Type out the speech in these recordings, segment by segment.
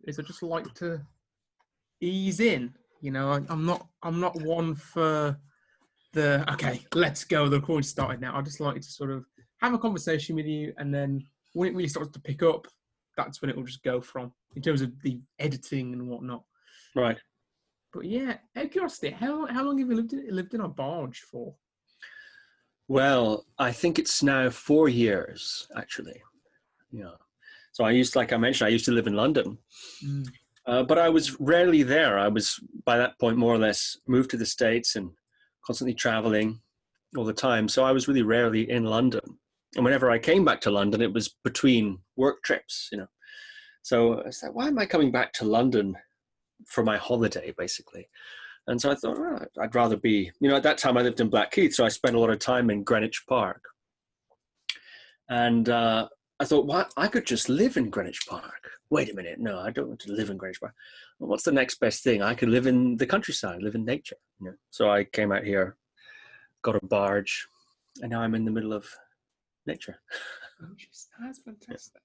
is I just like to ease in. You know, I'm not one for okay, let's go. The recording started now. I just like to sort of have a conversation with you, and then when it really starts to pick up, that's when it will just go from, in terms of the editing and whatnot. Right. But yeah, out of curiosity, how long have you lived in a barge for? Well, I think it's now 4 years, actually. Yeah. So like I mentioned, I used to live in London, but I was rarely there. I was, by that point, more or less moved to the States and constantly traveling all the time. So I was really rarely in London. And whenever I came back to London, it was between work trips, So I said, why am I coming back to London for my holiday, basically? And so I thought, I'd rather be, at that time I lived in Blackheath, so I spent a lot of time in Greenwich Park. And I thought, what? I could just live in Greenwich Park. Wait a minute. No, I don't want to live in Greenwich Park. Well, what's the next best thing? I could live in the countryside, live in nature. So I came out here, got a barge, and now I'm in the middle of nature. That's fantastic.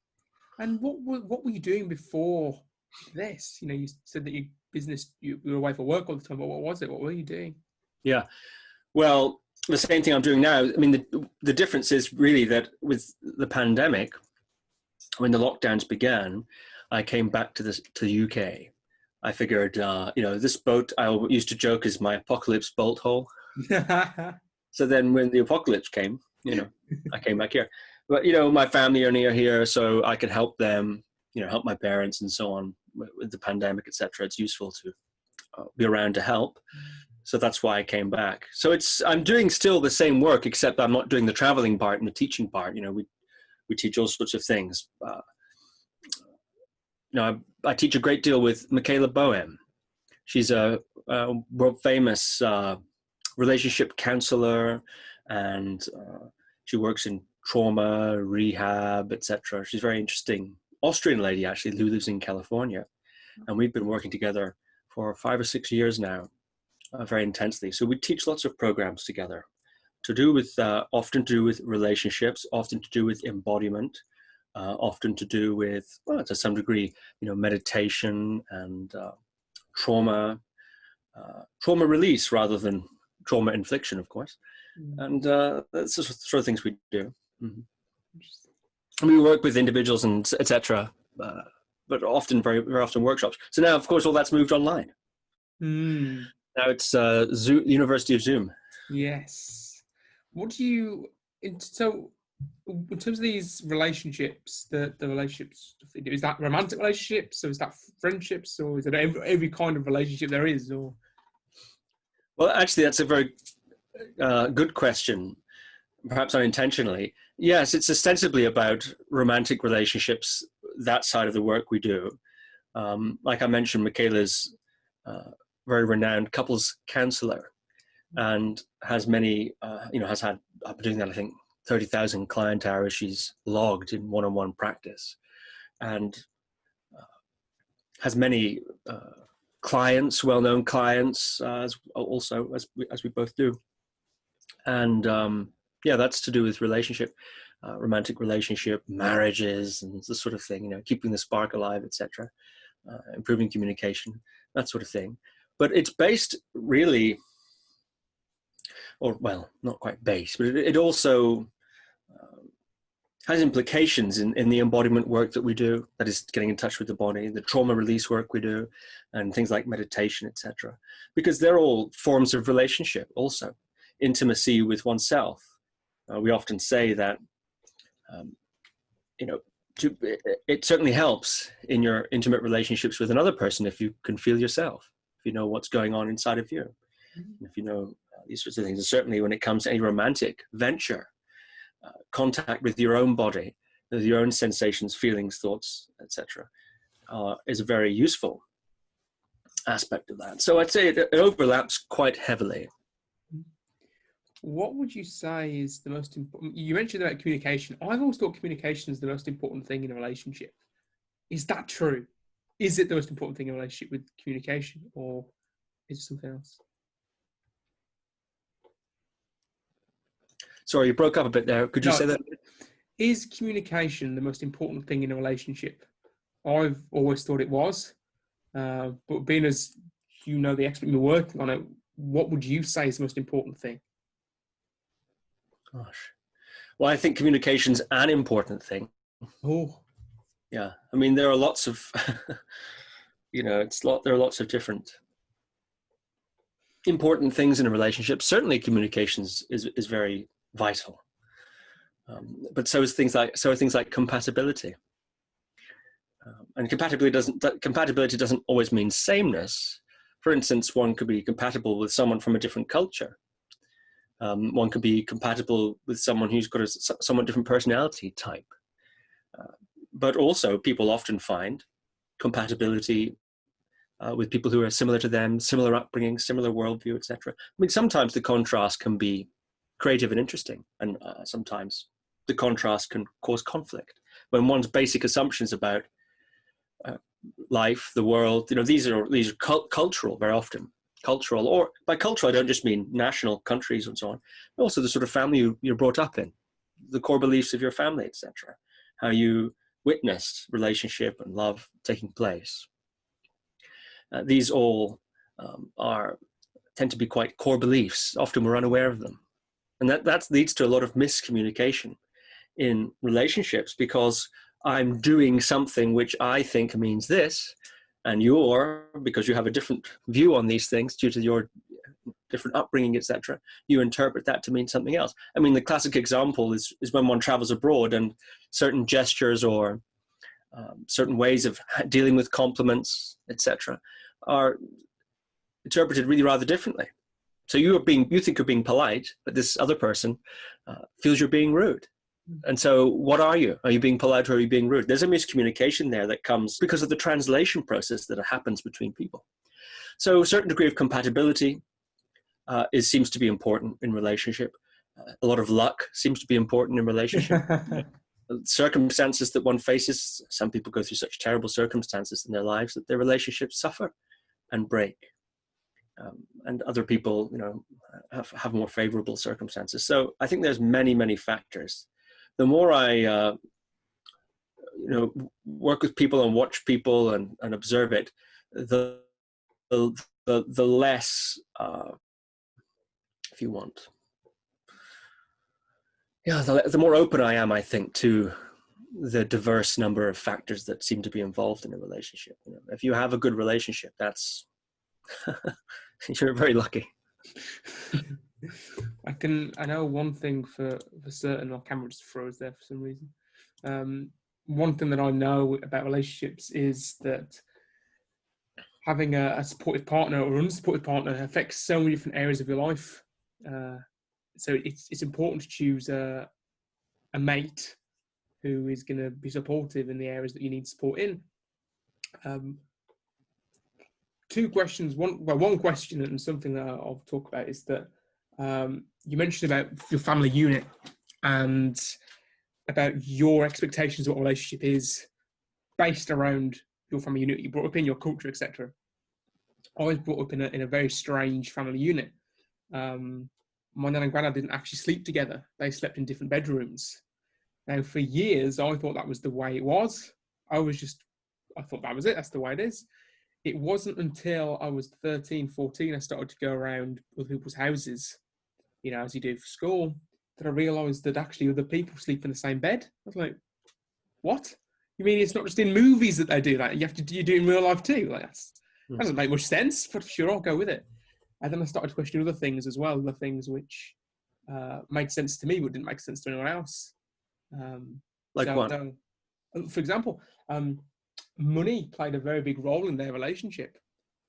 Yeah. And what were you doing before this? You said that you were away for work all the time, but what was it? What were you doing? Yeah. Well, the same thing I'm doing now. I mean, the difference is really that with the pandemic, when the lockdowns began, I came back to the UK. I figured, this boat I used to joke is my apocalypse bolt hole. So then when the apocalypse came, I came back here. But, my family are near here, so I could help them, help my parents and so on with the pandemic, etc. It's useful to be around to help. So that's why I came back. So I'm doing still the same work, except I'm not doing the traveling part and the teaching part. We teach all sorts of things. I teach a great deal with Michaela Boehm. She's a world famous relationship counselor, and she works in trauma, rehab, etc. She's a very interesting Austrian lady, actually, who lives in California. And we've been working together for 5 or 6 years now, very intensely. So we teach lots of programs together often to do with relationships, often to do with embodiment, often to do with, to some degree, meditation and trauma release rather than trauma infliction, of course. And that's the sort of things we do. Mm-hmm. We work with individuals and etc., but often, very, very often workshops. So now, of course, all that's moved online. Now it's Zoom, University of Zoom. Yes. So in terms of these relationships, the relationships, is that romantic relationships, or is that friendships, or is it every kind of relationship there is? Or well, actually, that's a very good question, perhaps unintentionally. Yes, it's ostensibly about romantic relationships, that side of the work we do. Like I mentioned, Michaela's very renowned couples counselor, and has many, has had, I've been doing that, I think, 30,000 client hours she's logged in one-on-one practice, and has many clients, well-known clients, as we both do. And that's to do with relationship, romantic relationship, marriages, and the sort of thing, keeping the spark alive, etc., improving communication, that sort of thing. But it's based really, or well, not quite based, but it also has implications in the embodiment work that we do, that is getting in touch with the body, the trauma release work we do, and things like meditation, etc. Because they're all forms of relationship also. Intimacy with oneself. We often say that, it certainly helps in your intimate relationships with another person if you can feel yourself, if you know what's going on inside of you, if you know these sorts of things. And certainly when it comes to any romantic venture, contact with your own body, with your own sensations, feelings, thoughts, etc., is a very useful aspect of that. So I'd say it overlaps quite heavily. What would you say is the most important? You mentioned about communication. I've always thought communication is the most important thing in a relationship. Is that true? Is it the most important thing in a relationship with communication, or is it something else? Sorry, you broke up a bit there. Could you say that? Is communication the most important thing in a relationship? I've always thought it was. But being as you know the expert you're working on it, what would you say is the most important thing? Gosh. Well, I think communication's an important thing. Oh, Yeah. I mean, there are lots of, there are lots of different important things in a relationship. Certainly communications is very vital. But so are things like compatibility. And compatibility doesn't always mean sameness. For instance, one could be compatible with someone from a different culture. One could be compatible with someone who's got a somewhat different personality type. But also, people often find compatibility with people who are similar to them, similar upbringing, similar worldview, etc. I mean, sometimes the contrast can be creative and interesting, and sometimes the contrast can cause conflict. When one's basic assumptions about life, the world, these are cultural very often. Cultural, or by cultural, I don't just mean national countries and so on, but also the sort of family you're brought up in, the core beliefs of your family, etc. How you witnessed relationship and love taking place. These all tend to be quite core beliefs. Often we're unaware of them. And that leads to a lot of miscommunication in relationships, because I'm doing something which I think means this, and because you have a different view on these things due to your different upbringing, etc., you interpret that to mean something else. I mean, the classic example is when one travels abroad and certain gestures or certain ways of dealing with compliments, etc., are interpreted really rather differently. So you think you're being polite, but this other person feels you're being rude. And so what are you? Are you being polite or are you being rude? There's a miscommunication there that comes because of the translation process that happens between people. So a certain degree of compatibility seems to be important in relationship. A lot of luck seems to be important in relationship. Circumstances that one faces, some people go through such terrible circumstances in their lives that their relationships suffer and break. And other people, have more favorable circumstances. So I think there's many, many factors. The more I, work with people and watch people and observe it, the less, if you want, the more open I am, I think, to the diverse number of factors that seem to be involved in a relationship. If you have a good relationship, that's you're very lucky. I know one thing for certain. Our camera just froze there for some reason. One thing that I know about relationships is that having a supportive partner or unsupportive partner affects so many different areas of your life. So it's important to choose a mate who is going to be supportive in the areas that you need support in. Two questions. One question and something that I'll talk about is that you mentioned about your family unit and about your expectations of what a relationship is based around your family unit you brought up in, your culture, etc. I was brought up in a very strange family unit. My nan and granddad didn't actually sleep together. They slept in different bedrooms. Now, for years, I thought that was the way it was. I thought that was it. That's the way it is. It wasn't until I was 13, 14, I started to go around other people's houses, as you do for school, that I realised that actually other people sleep in the same bed. I was like, what? You mean it's not just in movies that they do that? You do it in real life too? Like, that doesn't make much sense, but sure, I'll go with it. And then I started to question other things as well, other things which made sense to me but didn't make sense to anyone else. Like what? For example, money played a very big role in their relationship.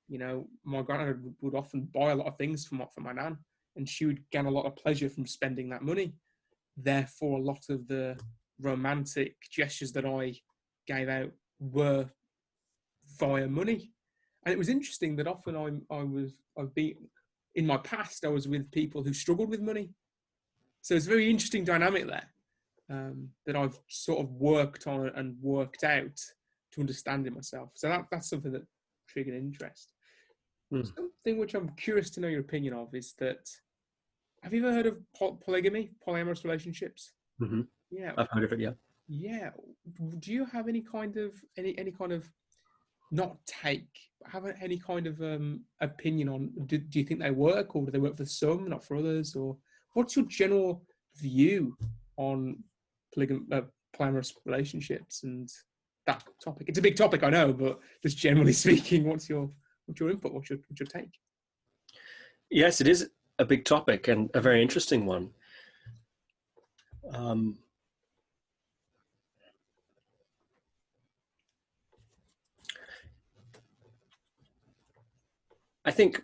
My granddad would often buy a lot of things for my nan, and she would gain a lot of pleasure from spending that money. Therefore, a lot of the romantic gestures that I gave out were via money. And it was interesting that often in my past, I was with people who struggled with money. So it's a very interesting dynamic there that I've sort of worked on and worked out to understand it myself. So that's something that triggered interest. Something which I'm curious to know your opinion of is that, have you ever heard of polygamy, polyamorous relationships? Mm-hmm. Yeah. I've heard of it, yeah. Yeah. Do you have any kind of not take, but have any kind of opinion on? Do you think they work, or do they work for some, not for others, or what's your general view on polyamorous relationships and that topic? It's a big topic, I know, but just generally speaking, what's your input? What's your take? Yes, it is a big topic and a very interesting one. I think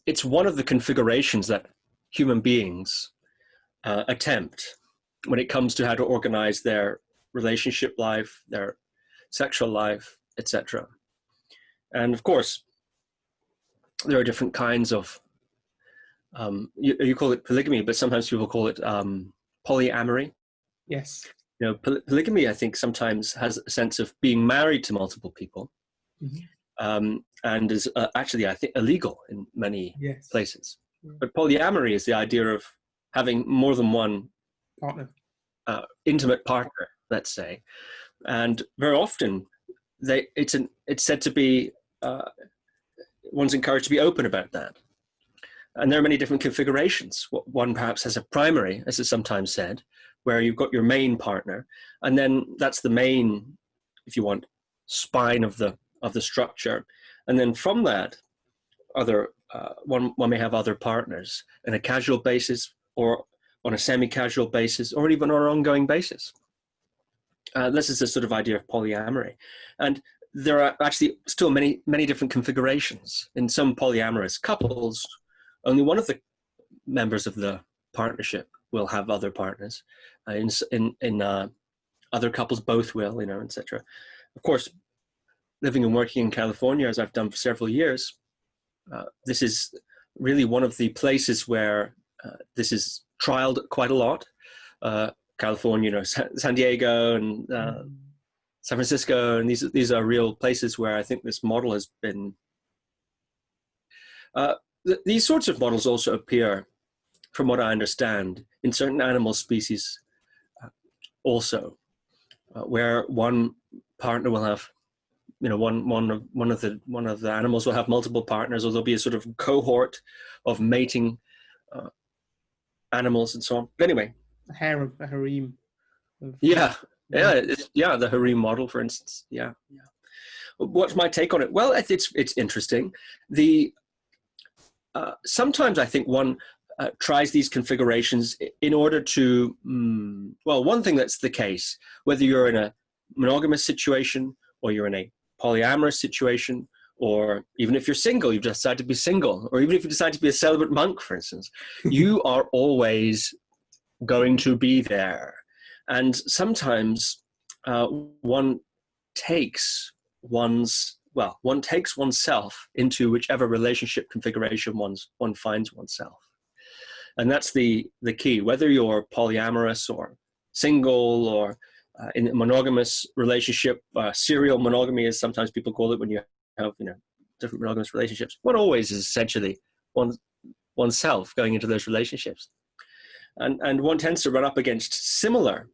it's one of the configurations that human beings attempt when it comes to how to organize their relationship life, their sexual life, etc. And of course, there are different kinds of, you call it polygamy, but sometimes people call it polyamory. Yes. You know, polygamy, I think, sometimes has a sense of being married to multiple people, and is actually, I think, illegal in many places. But polyamory is the idea of having more than one partner, intimate partner, let's say, and very often it's said to be one's encouraged to be open about that. And there are many different configurations. One perhaps has a primary, as is sometimes said, where you've got your main partner, and then that's the main, if you want, spine of the structure. And then from that, one may have other partners on a casual basis, or on a semi-casual basis, or even on an ongoing basis. This is the sort of idea of polyamory. And there are actually still many, many different configurations. In some polyamorous couples, only one of the members of the partnership will have other partners. In other couples, both will, etc. Of course, living and working in California, as I've done for several years, this is really one of the places where this is trialed quite a lot. California, San Diego, and San Francisco, and these are real places where I think this model has been. These sorts of models also appear, from what I understand, in certain animal species, also, where one partner will have, one of the animals will have multiple partners, or there'll be a sort of cohort of mating animals and so on. But anyway, a harem. The harem model, for instance. Yeah. What's my take on it? Well, it's interesting. Sometimes I think one tries these configurations in order to, one thing that's the case, whether you're in a monogamous situation or you're in a polyamorous situation, or even if you're single, you've decided to be single, or even if you decide to be a celibate monk, for instance, you are always going to be there. And sometimes one takes oneself into whichever relationship configuration one finds oneself. And that's the key, whether you're polyamorous or single or in a monogamous relationship, serial monogamy, as sometimes people call it, when you have different monogamous relationships. One always is essentially oneself going into those relationships. And one tends to run up against similar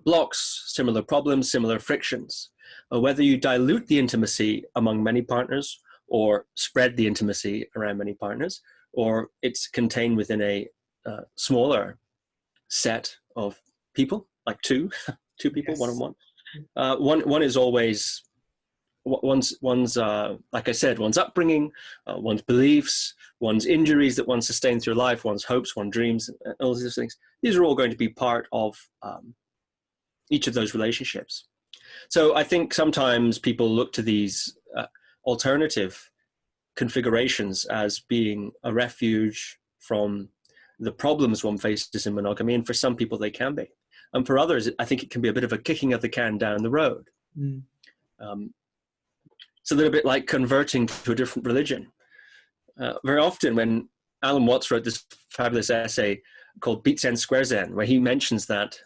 blocks, similar problems, similar frictions. Whether you dilute the intimacy among many partners or spread the intimacy around many partners, or it's contained within a smaller set of people, like two people, one-on-one. One is always one's like I said, one's upbringing, one's beliefs, one's injuries that one sustained through life, one's hopes, one's dreams, all these things. These are all going to be part of each of those relationships. So I think sometimes people look to these alternative configurations as being a refuge from the problems one faces in monogamy, and for some people they can be. And for others, I think it can be a bit of a kicking of the can down the road. It's a little bit like converting to a different religion. Very often when Alan Watts wrote this fabulous essay called Beats End Squares End, where he mentions that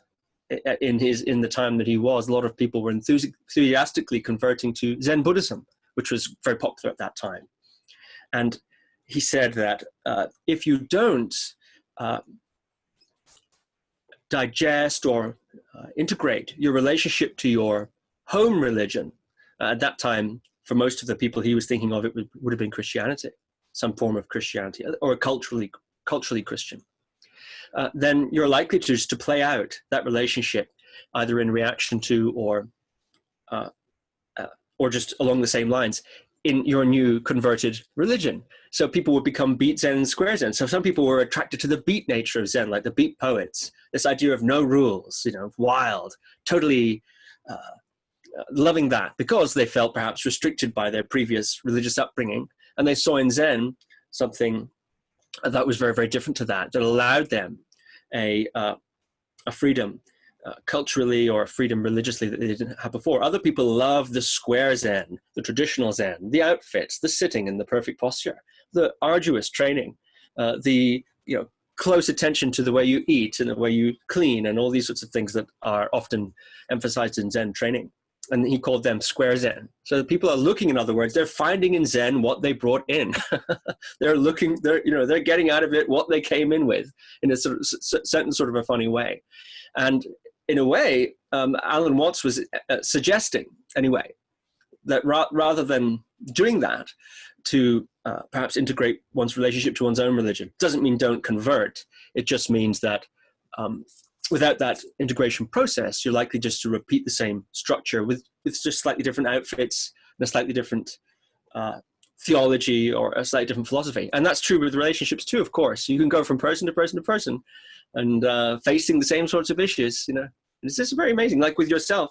in the time that he was, a lot of people were enthusiastically converting to Zen Buddhism, which was very popular at that time. And he said that if you don't digest or integrate your relationship to your home religion. At that time, for most of the people he was thinking of, it would have been Christianity, some form of Christianity, or culturally Christian. Then you're likely to just to play out that relationship either in reaction to or just along the same lines in your new converted religion. So people would become beat Zen and square Zen. So some people were attracted to the beat nature of Zen, like the beat poets, this idea of no rules, wild, totally loving that because they felt perhaps restricted by their previous religious upbringing. And they saw in Zen something that was very, very different to that allowed them a freedom culturally or freedom religiously that they didn't have before. Other people love the square Zen, the traditional Zen, the outfits, the sitting in the perfect posture, the arduous training, the close attention to the way you eat and the way you clean and all these sorts of things that are often emphasized in Zen training. And he called them square Zen. So the people are looking, in other words, they're finding in Zen what they brought in. They're getting out of it what they came in with in a sort of a funny way. And in a way, Alan Watts was suggesting, anyway, that rather than doing that to perhaps integrate one's relationship to one's own religion, doesn't mean don't convert. It just means that without that integration process, you're likely just to repeat the same structure with just slightly different outfits and a slightly different theology or a slightly different philosophy. And that's true with relationships too, of course. You can go from person to person to person and facing the same sorts of issues, It's just very amazing. Like with yourself,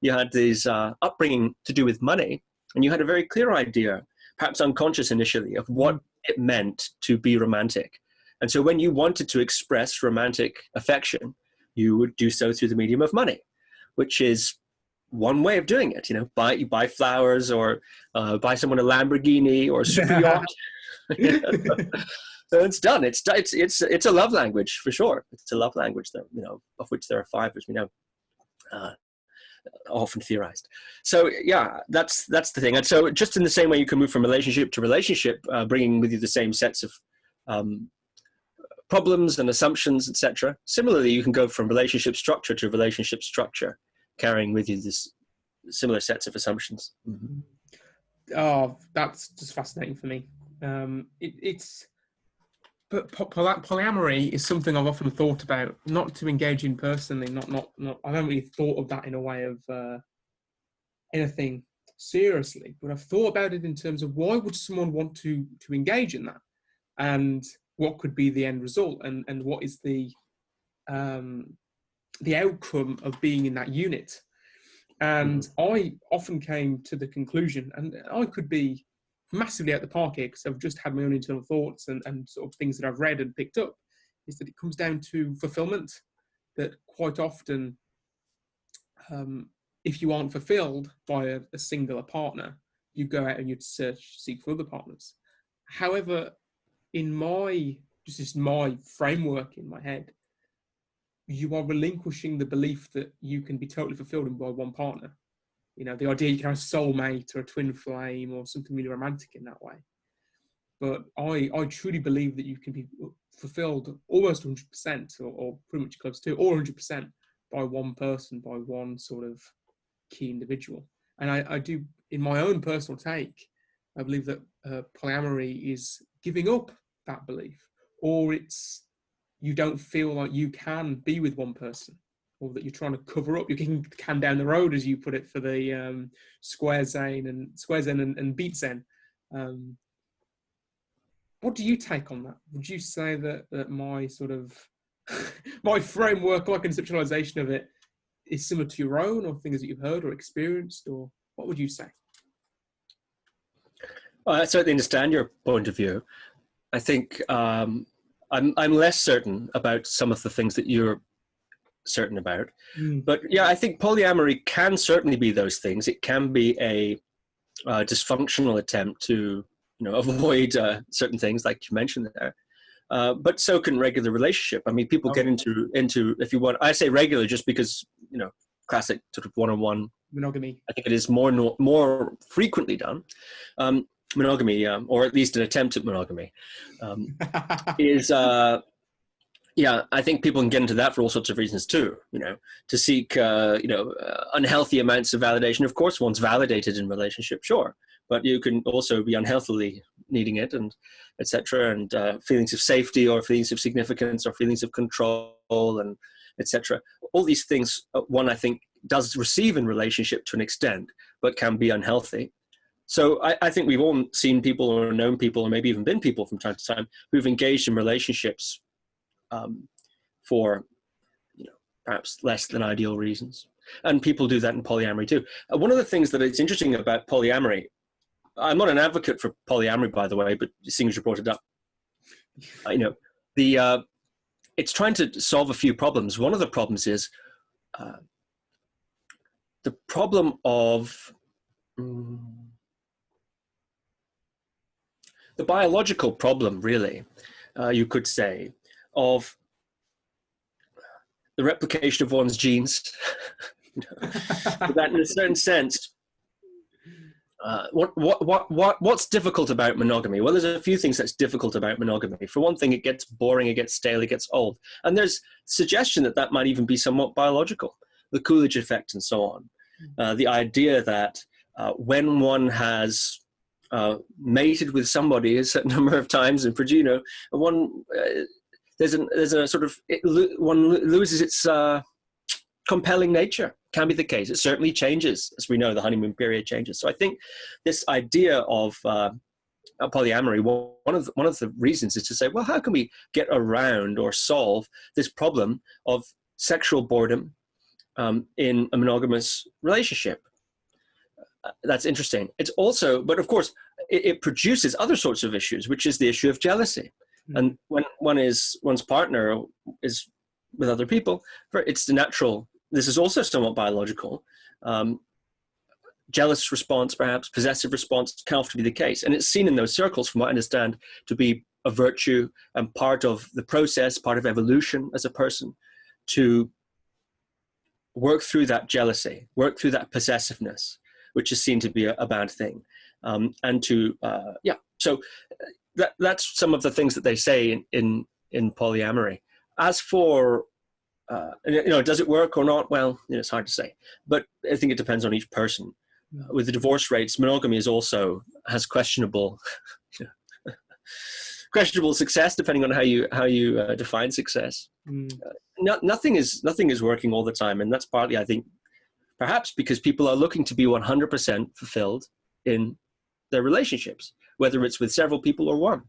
you had this upbringing to do with money, and you had a very clear idea, perhaps unconscious initially, of what it meant to be romantic. And so when you wanted to express romantic affection, you would do so through the medium of money, which is one way of doing it. You buy flowers or buy someone a Lamborghini or a super yacht. So it's done. It's a love language for sure. It's a love language that of which there are 5, as we know, often theorized. So yeah, that's the thing. And so just in the same way you can move from relationship to relationship, bringing with you the same sets of problems and assumptions, etc. Similarly, you can go from relationship structure to relationship structure, carrying with you this similar sets of assumptions. Mm-hmm. Oh, that's just fascinating for me. But polyamory is something I've often thought about, not to engage in personally. Not. I haven't really thought of that in a way of anything seriously. But I've thought about it in terms of why would someone want to engage in that, and what could be the end result, and what is the outcome of being in that unit. And I often came to the conclusion, and I could be massively out the park here because I've just had my own internal thoughts and sort of things that I've read and picked up, is that it comes down to fulfillment. That quite often, if you aren't fulfilled by a singular partner, you go out and you seek for other partners. However, in my framework in my head, you are relinquishing the belief that you can be totally fulfilled by one partner. The idea you can have a soulmate or a twin flame or something really romantic in that way. But I truly believe that you can be fulfilled almost 100% or pretty much close to, or 100% by one person, by one sort of key individual. And I do, in my own personal take, I believe that polyamory is giving up that belief, or you don't feel like you can be with one person, or that you're trying to cover up, you're kicking the can down the road, as you put it, for the square Zen and beat Zen. What do you take on that? Would you say that my sort of my framework, my conceptualization of it, is similar to your own, or things that you've heard or experienced, or what would you say? Well, I certainly understand your point of view. I think I'm less certain about some of the things that you're certain about. But yeah, I think polyamory can certainly be those things. It can be a dysfunctional attempt to avoid certain things like you mentioned there. But so can regular relationship. I mean, people get into if you want, I say regular just because classic sort of one-on-one monogamy. I think it is more frequently done. Monogamy, or at least an attempt at monogamy, is Yeah, I think people can get into that for all sorts of reasons too. To seek, unhealthy amounts of validation. Of course, one's validated in relationship, sure, but you can also be unhealthily needing it, and etc. And feelings of safety, or feelings of significance, or feelings of control, and etc. All these things, one I think does receive in relationship to an extent, but can be unhealthy. So I think we've all seen people, or known people, or maybe even been people from time to time who've engaged in relationships for perhaps less than ideal reasons. And people do that in polyamory too. One of the things that is interesting about polyamory, I'm not an advocate for polyamory, by the way, but seeing as you brought it up, it's trying to solve a few problems. One of the problems is the problem of the biological problem, really, you could say, of the replication of one's genes. That in a certain sense, what's difficult about monogamy? Well, there's a few things that's difficult about monogamy. For one thing, it gets boring, it gets stale, it gets old. And there's suggestion that might even be somewhat biological, the Coolidge effect and so on. The idea that when one has mated with somebody a certain number of times and there's a sort of, one loses its compelling nature. Can be the case. It certainly changes. As we know, the honeymoon period changes. So I think this idea of polyamory, one of the reasons is to say, well, how can we get around or solve this problem of sexual boredom in a monogamous relationship? That's interesting. It's also, but of course, it produces other sorts of issues, which is the issue of jealousy. And when one's partner is with other people, it's the natural. This is also somewhat biological. Jealous response, perhaps possessive response, can often be the case, and it's seen in those circles, from what I understand, to be a virtue and part of the process, part of evolution as a person, to work through that jealousy, work through that possessiveness, which is seen to be a bad thing, and to So that's some of the things that they say in polyamory. As for does it work or not? Well, it's hard to say, but I think it depends on each person. With the divorce rates, monogamy has questionable success, depending on how you define success. Nothing is working all the time, and that's partly, I think, perhaps because people are looking to be 100% fulfilled in their relationships, whether it's with several people or one.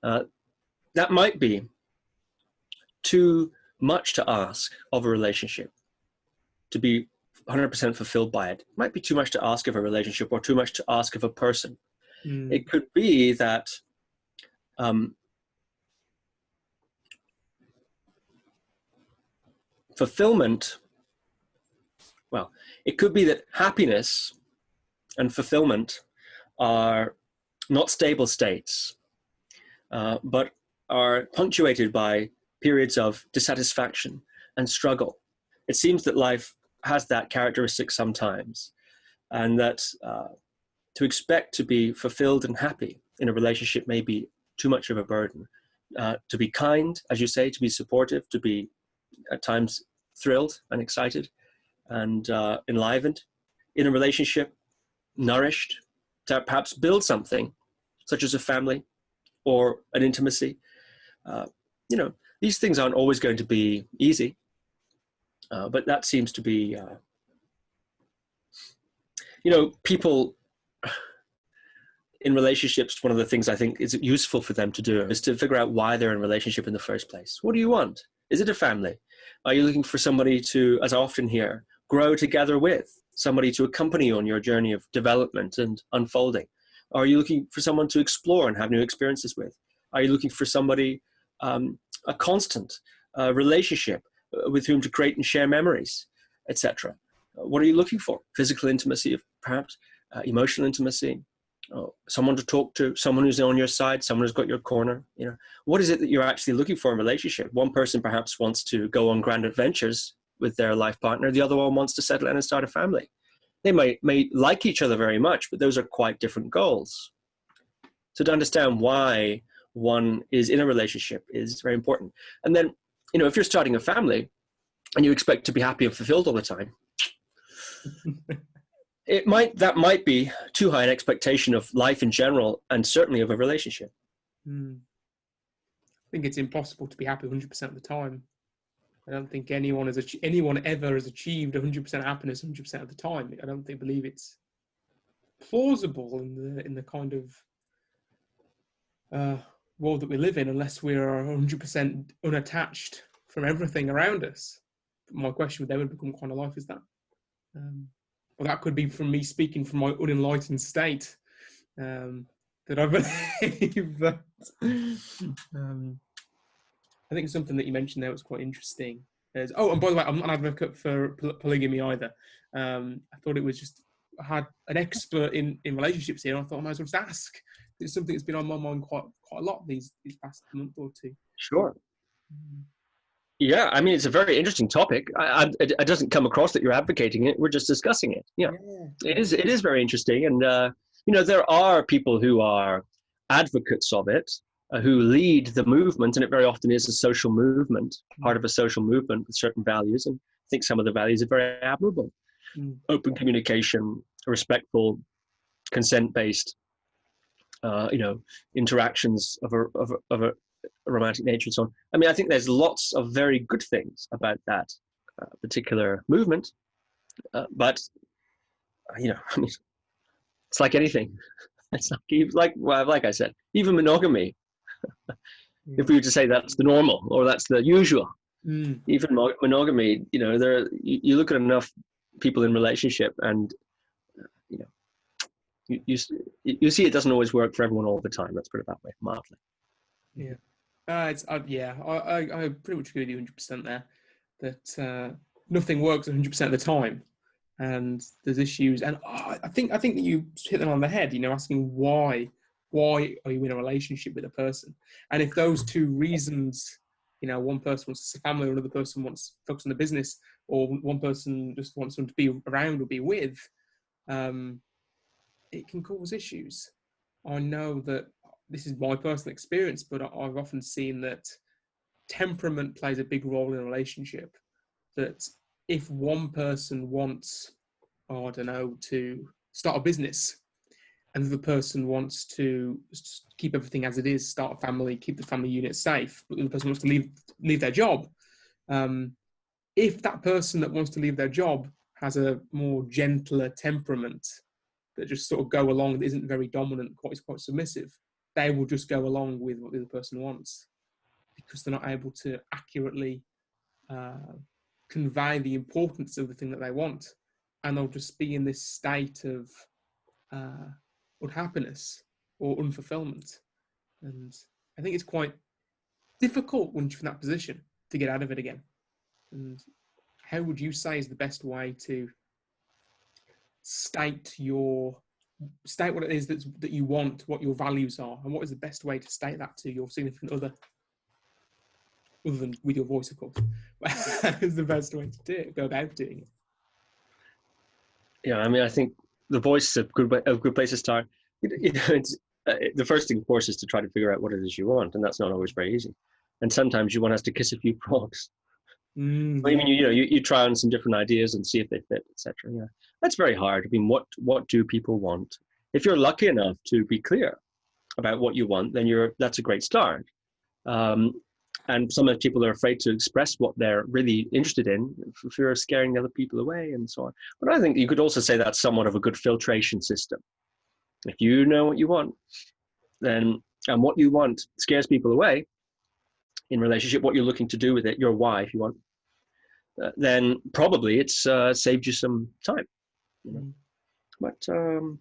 That might be too much to ask of a relationship, to be 100% fulfilled by it. It might be too much to ask of a relationship, or too much to ask of a person. It could be that fulfillment, well, it could be that happiness and fulfillment are not stable states, but are punctuated by periods of dissatisfaction and struggle. It seems that life has that characteristic sometimes, and that to expect to be fulfilled and happy in a relationship may be too much of a burden. To be kind, as you say, to be supportive, to be at times thrilled and excited and enlivened in a relationship, nourished, to perhaps build something such as a family or an intimacy. These things aren't always going to be easy, but that seems to be, people in relationships, one of the things I think is useful for them to do is to figure out why they're in a relationship in the first place. What do you want? Is it a family? Are you looking for somebody to, as I often hear, grow together with, somebody to accompany you on your journey of development and unfolding? Are you looking for someone to explore and have new experiences with? Are you looking for somebody, a constant relationship with whom to create and share memories, etc.? What are you looking for? Physical intimacy, perhaps, emotional intimacy, someone to talk to, someone who's on your side, someone who's got your corner. What is it that you're actually looking for in a relationship? One person perhaps wants to go on grand adventures with their life partner. The other one wants to settle in and start a family. They may like each other very much, but those are quite different goals. So to understand why one is in a relationship is very important. And then, if you're starting a family and you expect to be happy and fulfilled all the time, that might be too high an expectation of life in general, and certainly of a relationship. I think it's impossible to be happy 100% of the time. I don't think anyone ever has achieved 100% happiness 100% of the time. I don't believe it's plausible in the kind of world that we live in, unless we are 100% unattached from everything around us. My question would then become, what kind of life is that? Well, that could be from me speaking from my unenlightened state, that I believe that. I think something that you mentioned there was quite interesting. And by the way, I'm not an advocate for polygamy either. I thought it was just, I had an expert in relationships here, and I thought I might as well just ask. It's something that's been on my mind quite a lot these past month or two. Sure. Yeah, I mean, it's a very interesting topic. It doesn't come across that you're advocating it. We're just discussing it. Yeah. It is very interesting. And, there are people who are advocates of it, who lead the movement, and it very often is a social movement, part of a social movement with certain values. And I think some of the values are very admirable. Open communication, respectful, consent-based, interactions of a romantic nature and so on. I mean, I think there's lots of very good things about that particular movement, but I mean, it's like anything. It's like I said, even monogamy. If we were to say that's the normal or that's the usual, even monogamy, you look at enough people in relationship, and you see it doesn't always work for everyone all the time. Let's put it that way, mildly. Yeah. I pretty much agree with you 100% there. That nothing works 100% of the time, and there's issues. And I think that you hit them on the head. Asking why are you in a relationship with a person, and if those two reasons, one person wants a family, or another person wants to focus on the business, or one person just wants them to be around or be with, it can cause issues. I know that this is my personal experience, but I've often seen that temperament plays a big role in a relationship. That if one person wants, to start a business, and the person wants to keep everything as it is, start a family, keep the family unit safe, but the other person wants to leave their job. If that person that wants to leave their job has a more gentler temperament that just sort of go along, that isn't very dominant, quite submissive, they will just go along with what the other person wants, because they're not able to accurately convey the importance of the thing that they want, and they'll just be in this state of unhappiness or unfulfillment. And I think it's quite difficult once you're in that position to get out of it again. And how would you say is the best way to state what it is that you want, what your values are, and what is the best way to state that to your significant other than with your voice, of course? Is the best way to go about doing it? Yeah, I mean, I think the voice is a good place to start. It's the first thing, of course, is to try to figure out what it is you want, and that's not always very easy. And sometimes one has to kiss a few frogs. I mean, you try on some different ideas and see if they fit, etc. Yeah, that's very hard. I mean, what do people want? If you're lucky enough to be clear about what you want, then that's a great start. And some of the people are afraid to express what they're really interested in, for fear of scaring the other people away and so on. But I think you could also say that's somewhat of a good filtration system. If you know what you want, and what you want scares people away in relationship, what you're looking to do with it, your why, if you want, then probably it's saved you some time. But the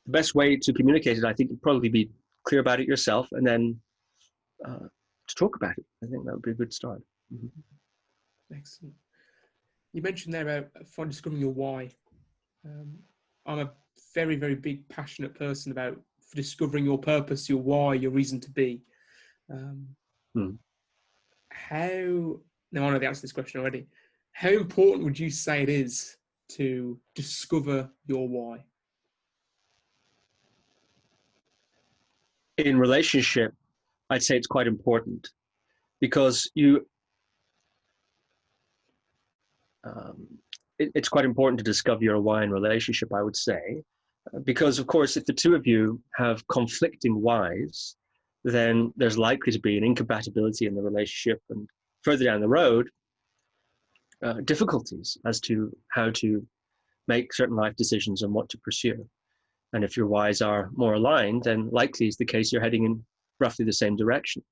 best way to communicate it, I think, would probably be clear about it yourself, and then to talk about it. I think that would be a good start. Excellent. You mentioned there about discovering your why. I'm a very, very big, passionate person about discovering your purpose, your why, your reason to be. Now I know the answer to this question already. How important would you say it is to discover your why? in relationship, I'd say it's quite important, because it's quite important to discover your why in relationship, I would say, because of course, if the two of you have conflicting whys, then there's likely to be an incompatibility in the relationship, and further down the road, difficulties as to how to make certain life decisions and what to pursue. And if your whys are more aligned, then likely is the case you're heading in roughly the same direction.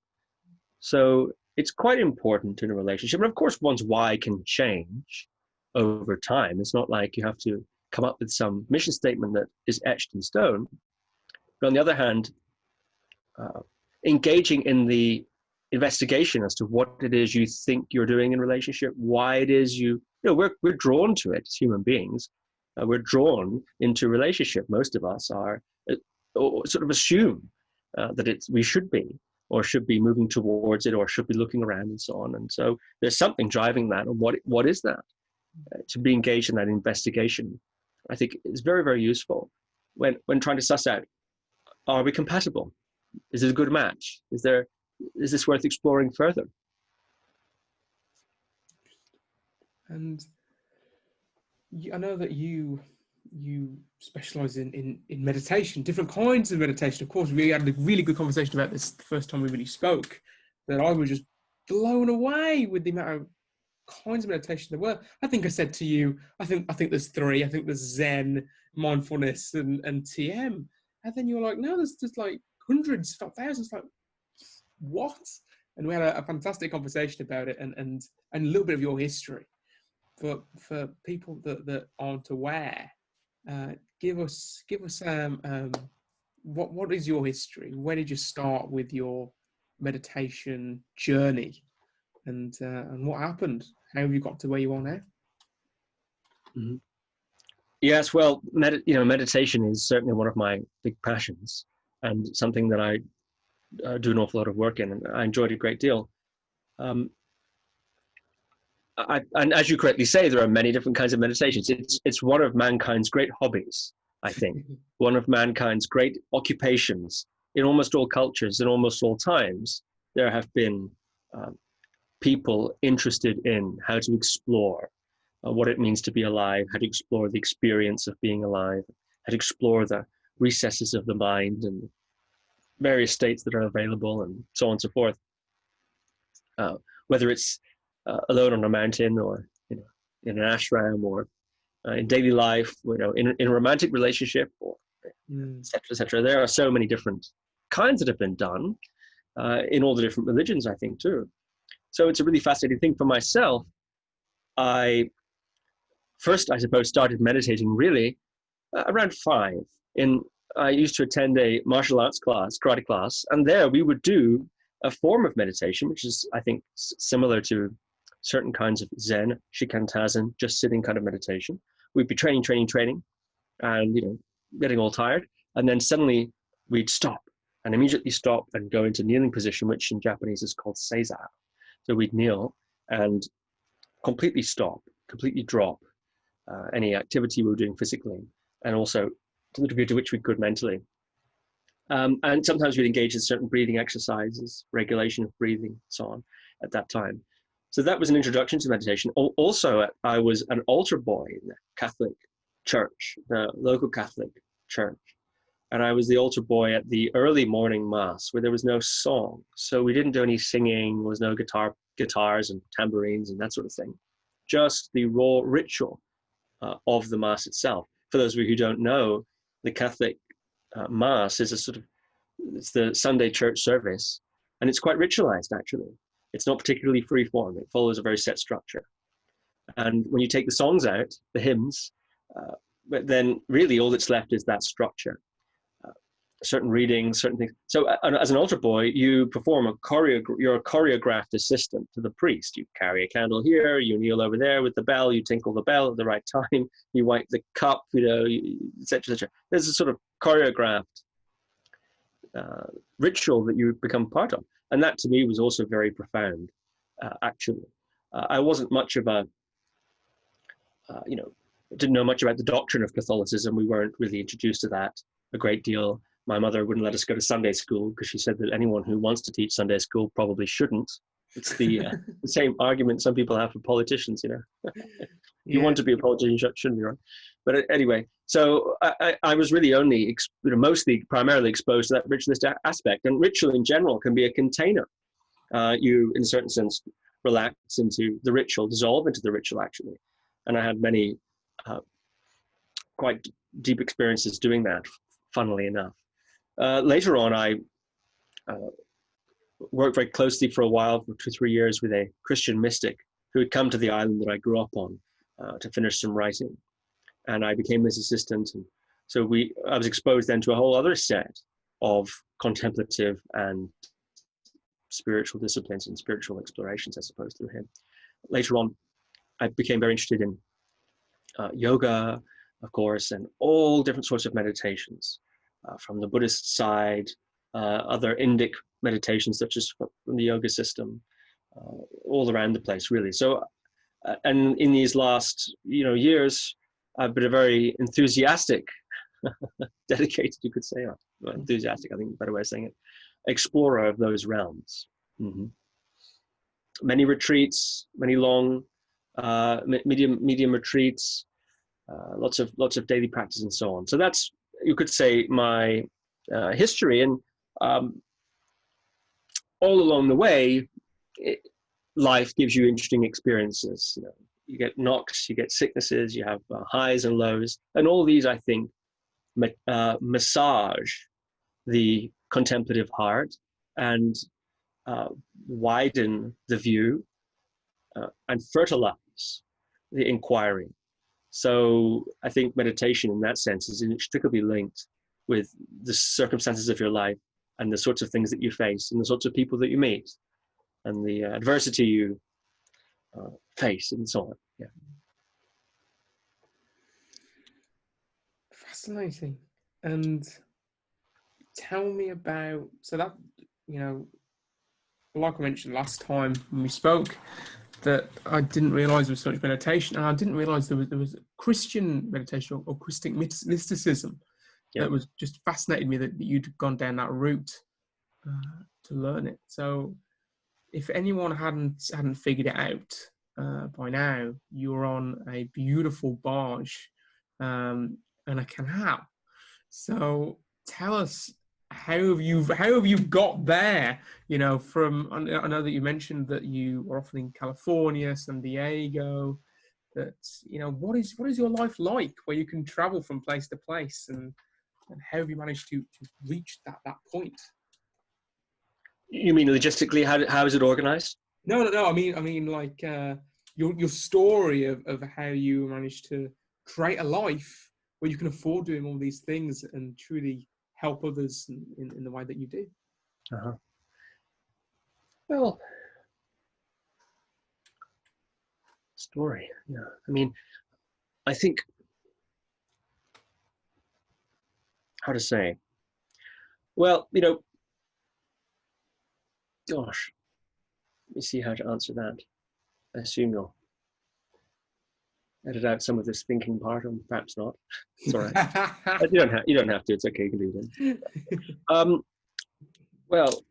So it's quite important in a relationship. And of course, one's why can change over time. It's not like you have to come up with some mission statement that is etched in stone. But on the other hand, engaging in the investigation as to what it is you think you're doing in relationship, why it is we're drawn to it as human beings. We're drawn into relationship. Most of us are, or sort of assume that we should be, or should be moving towards it, or should be looking around and so on. And so there's something driving that. And what is that? To be engaged in that investigation, I think is very, very useful when trying to suss out, are we compatible? Is it a good match? Is this worth exploring further? And I know that you specialize in meditation, different kinds of meditation. Of course, we had a really good conversation about this the first time we really spoke, that I was just blown away with the amount of kinds of meditation there were. I think I said to you, I think there's three. I think there's Zen, mindfulness, and TM. And then you were like, no, there's like hundreds, thousands. Like, what? And we had a fantastic conversation about it, and a little bit of your history. For people that aren't aware, give us what is your history? Where did you start with your meditation journey, and what happened? How have you got to where you are now? Mm-hmm. Yes, well, meditation is certainly one of my big passions, and something that I do an awful lot of work in, and I enjoyed it a great deal. And as you correctly say, there are many different kinds of meditations. It's one of mankind's great hobbies, I think. One of mankind's great occupations. In almost all cultures, in almost all times, there have been people interested in how to explore what it means to be alive, how to explore the experience of being alive, how to explore the recesses of the mind and various states that are available, and so on and so forth. Whether it's alone on a mountain, or in an ashram, or in daily life, in a romantic relationship, or et cetera, et cetera. There are so many different kinds that have been done in all the different religions, I think, too. So it's a really fascinating thing. For myself, I first, I suppose, started meditating really around 5. I used to attend a martial arts class, karate class, and there we would do a form of meditation, which is, I think, similar to certain kinds of Zen, shikantazen, just sitting kind of meditation. We'd be training, and getting all tired, and then suddenly we'd stop and immediately stop and go into kneeling position, which in Japanese is called seiza. So we'd kneel and completely stop, completely drop any activity we were doing physically, and also to the degree to which we could mentally. And sometimes we'd engage in certain breathing exercises, regulation of breathing, so on, at that time. So that was an introduction to meditation. Also, I was an altar boy in the Catholic church, the local Catholic church. And I was the altar boy at the early morning mass, where there was no song. So we didn't do any singing. There was no guitars and tambourines and that sort of thing. Just the raw ritual of the mass itself. For those of you who don't know, the Catholic mass is it's the Sunday church service, and it's quite ritualized, actually. It's not particularly free form. It follows a very set structure. And when you take the songs out, the hymns, but then really all that's left is that structure. Certain readings, certain things. So as an altar boy, you perform you're a choreographed assistant to the priest. You carry a candle here, you kneel over there with the bell, you tinkle the bell at the right time, you wipe the cup, et cetera, et cetera. There's a sort of choreographed ritual that you become part of. And that to me was also very profound, actually. I wasn't much of didn't know much about the doctrine of Catholicism. We weren't really introduced to that a great deal. My mother wouldn't let us go to Sunday school because she said that anyone who wants to teach Sunday school probably shouldn't. It's the same argument some people have for politicians, you know. If you Yeah. want to be a politician, you shouldn't be, right? But anyway, so I was really only, mostly, primarily exposed to that ritualist aspect. And ritual in general can be a container. You, in a certain sense, relax into the ritual, dissolve into the ritual, actually. And I had many quite deep experiences doing that, funnily enough. Later on, I worked very closely for a while, for 2-3 years, with a Christian mystic who had come to the island that I grew up on to finish some writing. And I became his assistant. And so I was exposed then to a whole other set of contemplative and spiritual disciplines and spiritual explorations, I suppose, through him. Later on, I became very interested in yoga, of course, and all different sorts of meditations from the Buddhist side, other Indic meditations such as from the yoga system, all around the place, really. So, and in these last years, I've been a very enthusiastic, dedicated, you could say, enthusiastic, I think is a better way of saying it, explorer of those realms. Mm-hmm. Many retreats, many long, medium retreats, lots of daily practice and so on. So that's, you could say, my history. And all along the way, life gives you interesting experiences. You get knocks, you get sicknesses, you have highs and lows, and all these, I think, massage the contemplative heart and widen the view and fertilize the inquiry. So I think meditation in that sense is inextricably linked with the circumstances of your life and the sorts of things that you face and the sorts of people that you meet and the adversity you face and so on. Yeah. Fascinating. And tell me about, so that, like I mentioned last time when we spoke, that I didn't realize there was so much meditation, and I didn't realize there was Christian meditation or Christic mysticism. Yeah. That was just fascinated me that you'd gone down that route to learn it. So if anyone hadn't figured it out by now, you're on a beautiful barge and a canal. So tell us, how have you got there? From, I know that you mentioned that you were often in California, San Diego. That what is your life like, where you can travel from place to place, and how have you managed to reach that point? You mean logistically? How is it organized? No. I mean, like your story of how you managed to create a life where you can afford doing all these things and truly help others in the way that you do. Uh-huh. Well, story. Yeah. I mean, I think, how to say? Well, gosh, let me see how to answer that. I assume you'll edit out some of this thinking part, or perhaps not. It's all right. You don't have to. It's okay. You can leave it. Well,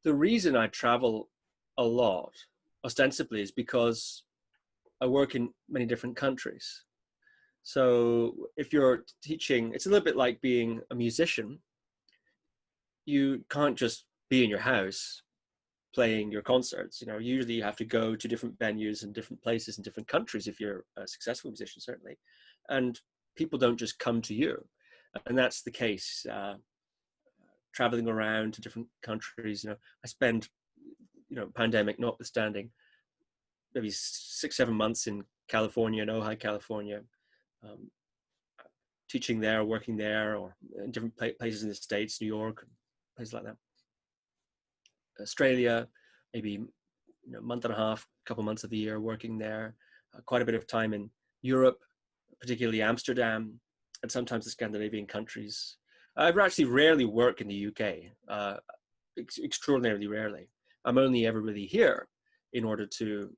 the reason I travel a lot, ostensibly, is because I work in many different countries. So if you're teaching, it's a little bit like being a musician. You can't just be in your house playing your concerts. Usually you have to go to different venues and different places in different countries if you're a successful musician, certainly. And people don't just come to you. And that's the case. Traveling around to different countries, I spend, pandemic notwithstanding, maybe 6-7 months in California, in Ojai, California, teaching there, working there, or in different places in the States, New York, places like that. Australia, maybe a month and a half, a couple months of the year working there. Quite a bit of time in Europe, particularly Amsterdam, and sometimes the Scandinavian countries. I actually rarely work in the UK, extraordinarily rarely. I'm only ever really here in order to,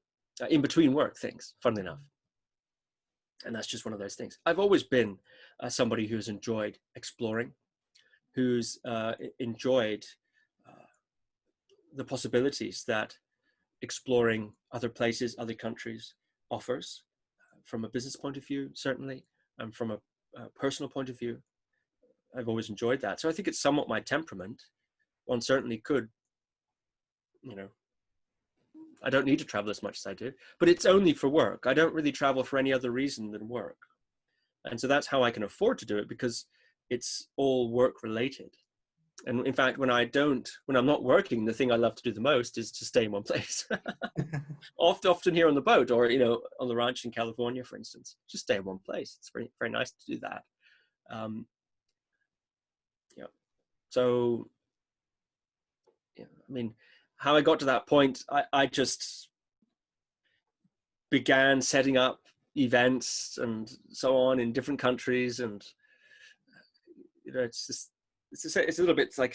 in between work things, funnily enough. And that's just one of those things. I've always been somebody who's enjoyed exploring, who's enjoyed the possibilities that exploring other places, other countries offers, from a business point of view, certainly, and from a personal point of view. I've always enjoyed that. So I think it's somewhat my temperament. One certainly could, you know, I don't need to travel as much as I do, but it's only for work. I don't really travel for any other reason than work. And so that's how I can afford to do it, because it's all work related. And in fact, when I'm not working, the thing I love to do the most is to stay in one place. Often here on the boat, or, you know, on the ranch in California, for instance, just stay in one place. It's very, very nice to do that. Yeah. So, yeah, I mean, how I got to that point, I just began setting up events and so on in different countries, and you know, it's a little bit like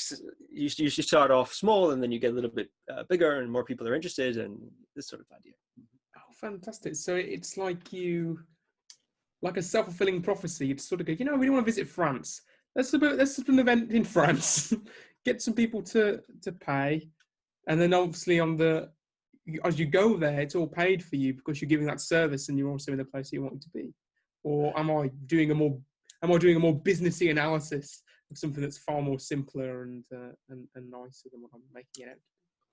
you start off small and then you get a little bit bigger and more people are interested, and this sort of idea. Oh, fantastic! So it's like a self-fulfilling prophecy. You'd sort of go, you know, we want to visit France. Let's do an event in France. Get some people to pay, and then obviously as you go there, it's all paid for you because you're giving that service and you're also in the place you want to be. Or am I doing a more businessy analysis of something that's far more simpler and nicer than what I'm making it out?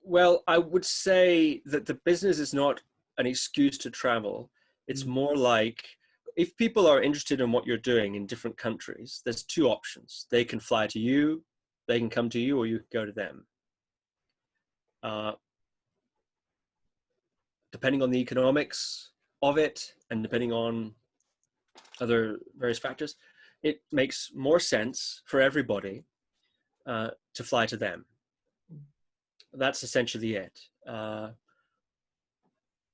Well, I would say that the business is not an excuse to travel. It's more like, if people are interested in what you're doing in different countries, there's two options. They can fly to you, they can come to you, or you can go to them. Depending on the economics of it, and depending on other various factors, it makes more sense for everybody to fly to them. That's essentially it. I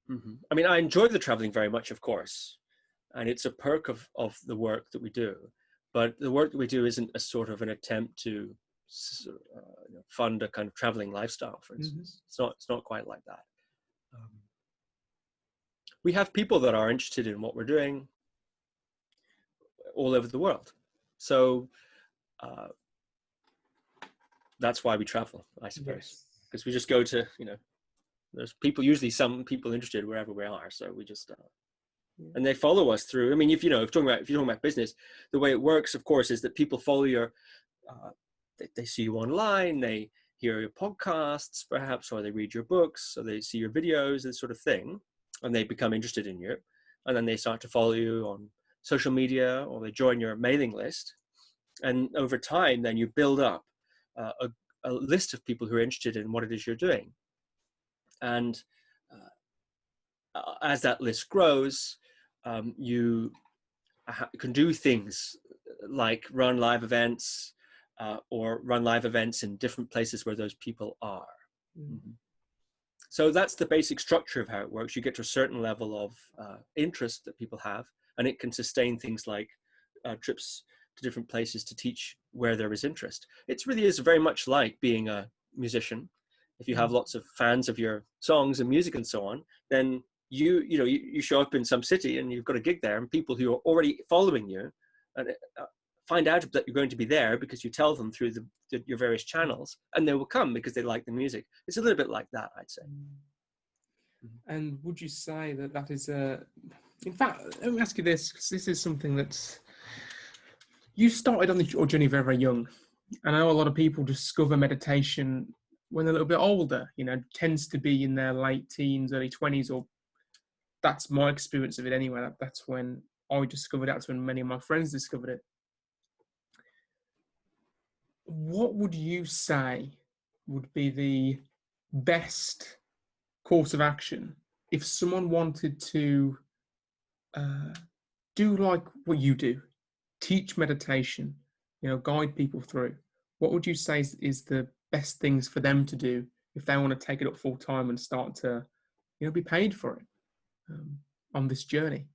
mean, I enjoy the traveling very much, of course, and it's a perk of the work that we do. But the work that we do isn't a sort of an attempt to fund a kind of traveling lifestyle, for instance. It's not quite like that. We have people that are interested in what we're doing all over the world. So that's why we travel, I suppose. Because we just go to, you know, there's usually some people interested wherever we are. So we just, and they follow us through. I mean, if you're talking about business, the way it works, of course, is that people follow your, they see you online, they hear your podcasts perhaps, or they read your books, or they see your videos, this sort of thing, and they become interested in you. And then they start to follow you on social media, or they join your mailing list. And over time, then you build up a list of people who are interested in what it is you're doing. And as that list grows, you can do things like run live events, or run live events in different places where those people are. So that's the basic structure of how it works. You get to a certain level of interest that people have, and it can sustain things like trips to different places to teach where there is interest. It really is very much like being a musician. If you have lots of fans of your songs and music and so on, then you show up in some city and you've got a gig there, and people who are already following you and find out that you're going to be there because you tell them through your various channels, and they will come because they like the music. It's a little bit like that, I'd say. And would you say that is in fact, let me ask you this, because this is something that's, you started on your journey very, very young. And I know a lot of people discover meditation when they're a little bit older, you know, tends to be in their late teens, early 20s, or that's my experience of it anyway. That's when I discovered it. That's when many of my friends discovered it. What would you say would be the best course of action if someone wanted to do like what you do, teach meditation, you know, guide people through? What would you say is the best things for them to do if they want to take it up full time and start to, you know, be paid for it on this journey?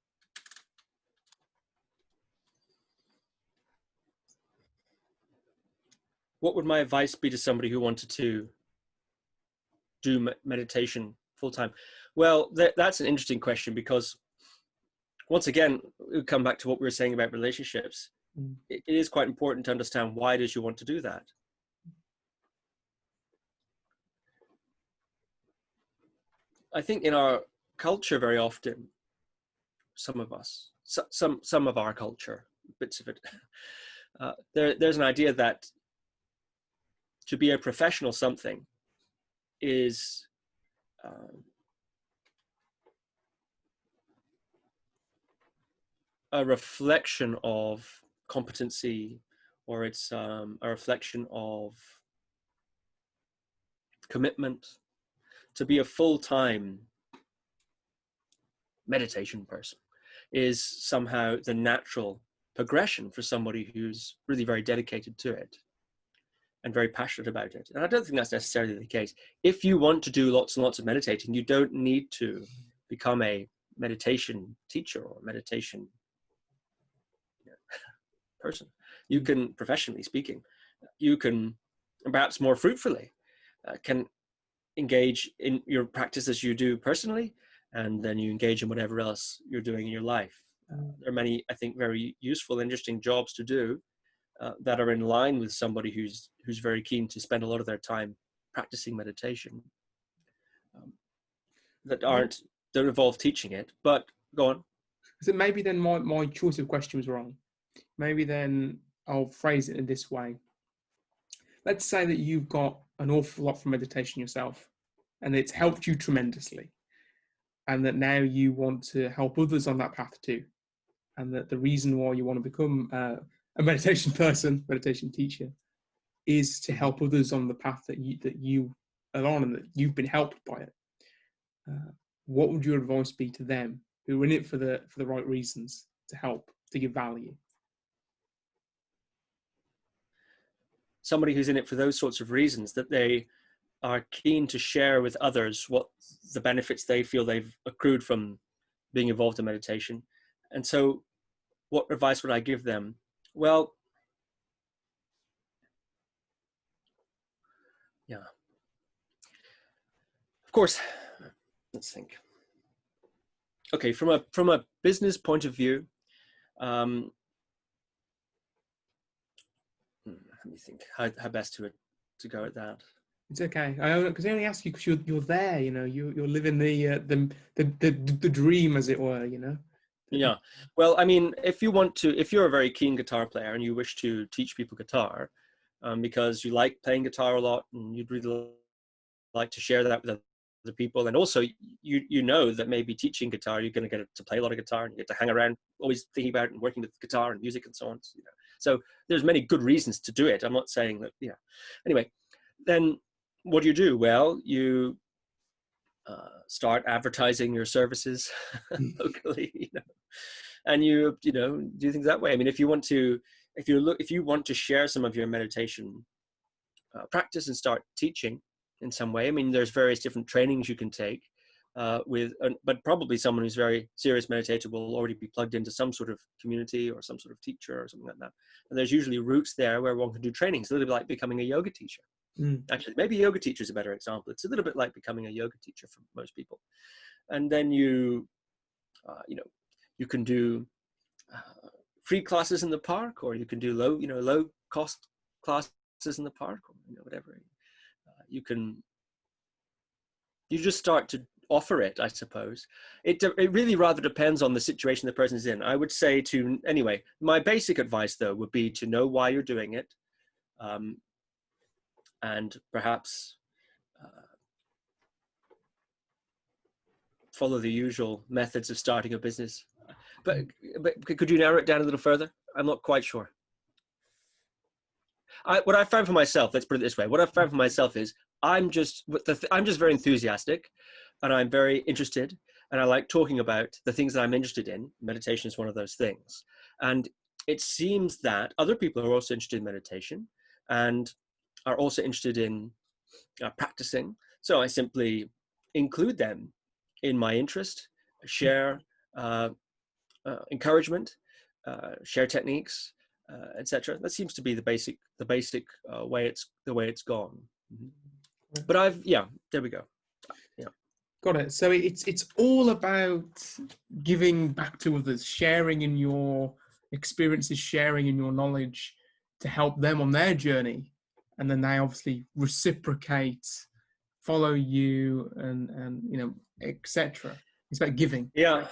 What would my advice be to somebody who wanted to do meditation full time? Well, that's an interesting question, because once again, we come back to what we were saying about relationships. It is quite important to understand why it is you want to do that. I think in our culture, very often, some of us, some of our culture, bits of it, there's an idea that to be a professional something is a reflection of competency, or it's a reflection of commitment. To be a full-time meditation person is somehow the natural progression for somebody who's really very dedicated to it and very passionate about it. And I don't think that's necessarily the case. If you want to do lots and lots of meditating, you don't need to become a meditation teacher or meditation person. You can, professionally speaking, you can perhaps more fruitfully can engage in your practice as you do personally, and then you engage in whatever else you're doing in your life. There are many, I think, very useful, interesting jobs to do that are in line with somebody who's very keen to spend a lot of their time practicing meditation, that don't involve teaching it. But go on. So maybe then my choice of question was wrong. Maybe then I'll phrase it in this way. Let's say that you've got an awful lot from meditation yourself, and it's helped you tremendously, and that now you want to help others on that path too, and that the reason why you want to become a meditation person, meditation teacher, is to help others on the path that you are on, and that you've been helped by it. What would your advice be to them who are in it for the right reasons, to help, to give value? Somebody who's in it for those sorts of reasons, that they are keen to share with others what the benefits they feel they've accrued from being involved in meditation. And so what advice would I give them? Well, yeah, of course, let's think. Okay, from a business point of view, let me think how best to go at that. It's okay. Because I only ask you because you're there. You know, you're living the dream, as it were. You know. Yeah. Well, I mean, if you're a very keen guitar player and you wish to teach people guitar, because you like playing guitar a lot and you'd really like to share that with other people, and also you know that maybe teaching guitar, you're going to get to play a lot of guitar and you get to hang around always thinking about and working with guitar and music and so on. You know. So there's many good reasons to do it. I'm not saying that. Yeah. Anyway, then what do? Well, you start advertising your services locally, you know, and you do things that way. I mean, if you want to share some of your meditation practice and start teaching in some way, I mean, there's various different trainings you can take but probably someone who's very serious meditator will already be plugged into some sort of community or some sort of teacher or something like that. And there's usually routes there where one can do trainings, a little bit like becoming a yoga teacher. Actually, maybe a yoga teacher is a better example. It's a little bit like becoming a yoga teacher for most people. And then you can do free classes in the park, or you can do low cost classes in the park, or whatever. You just start to offer it, I suppose. It really rather depends on the situation the person's in. I would say anyway, my basic advice though would be to know why you're doing it, and perhaps follow the usual methods of starting a business. But could you narrow it down a little further? I'm not quite sure. What I found for myself, let's put it this way, what I found for myself is I'm just very enthusiastic, and I'm very interested, and I like talking about the things that I'm interested in. Meditation is one of those things. And it seems that other people are also interested in meditation and are also interested in practicing. So I simply include them in my interest, share encouragement, share techniques, etc. That seems to be the basic way it's gone. Mm-hmm. But there we go. Yeah. Got it. So it's all about giving back to others, sharing in your experiences, sharing in your knowledge to help them on their journey, and then they obviously reciprocate, follow you, and etc. It's about giving. Yeah.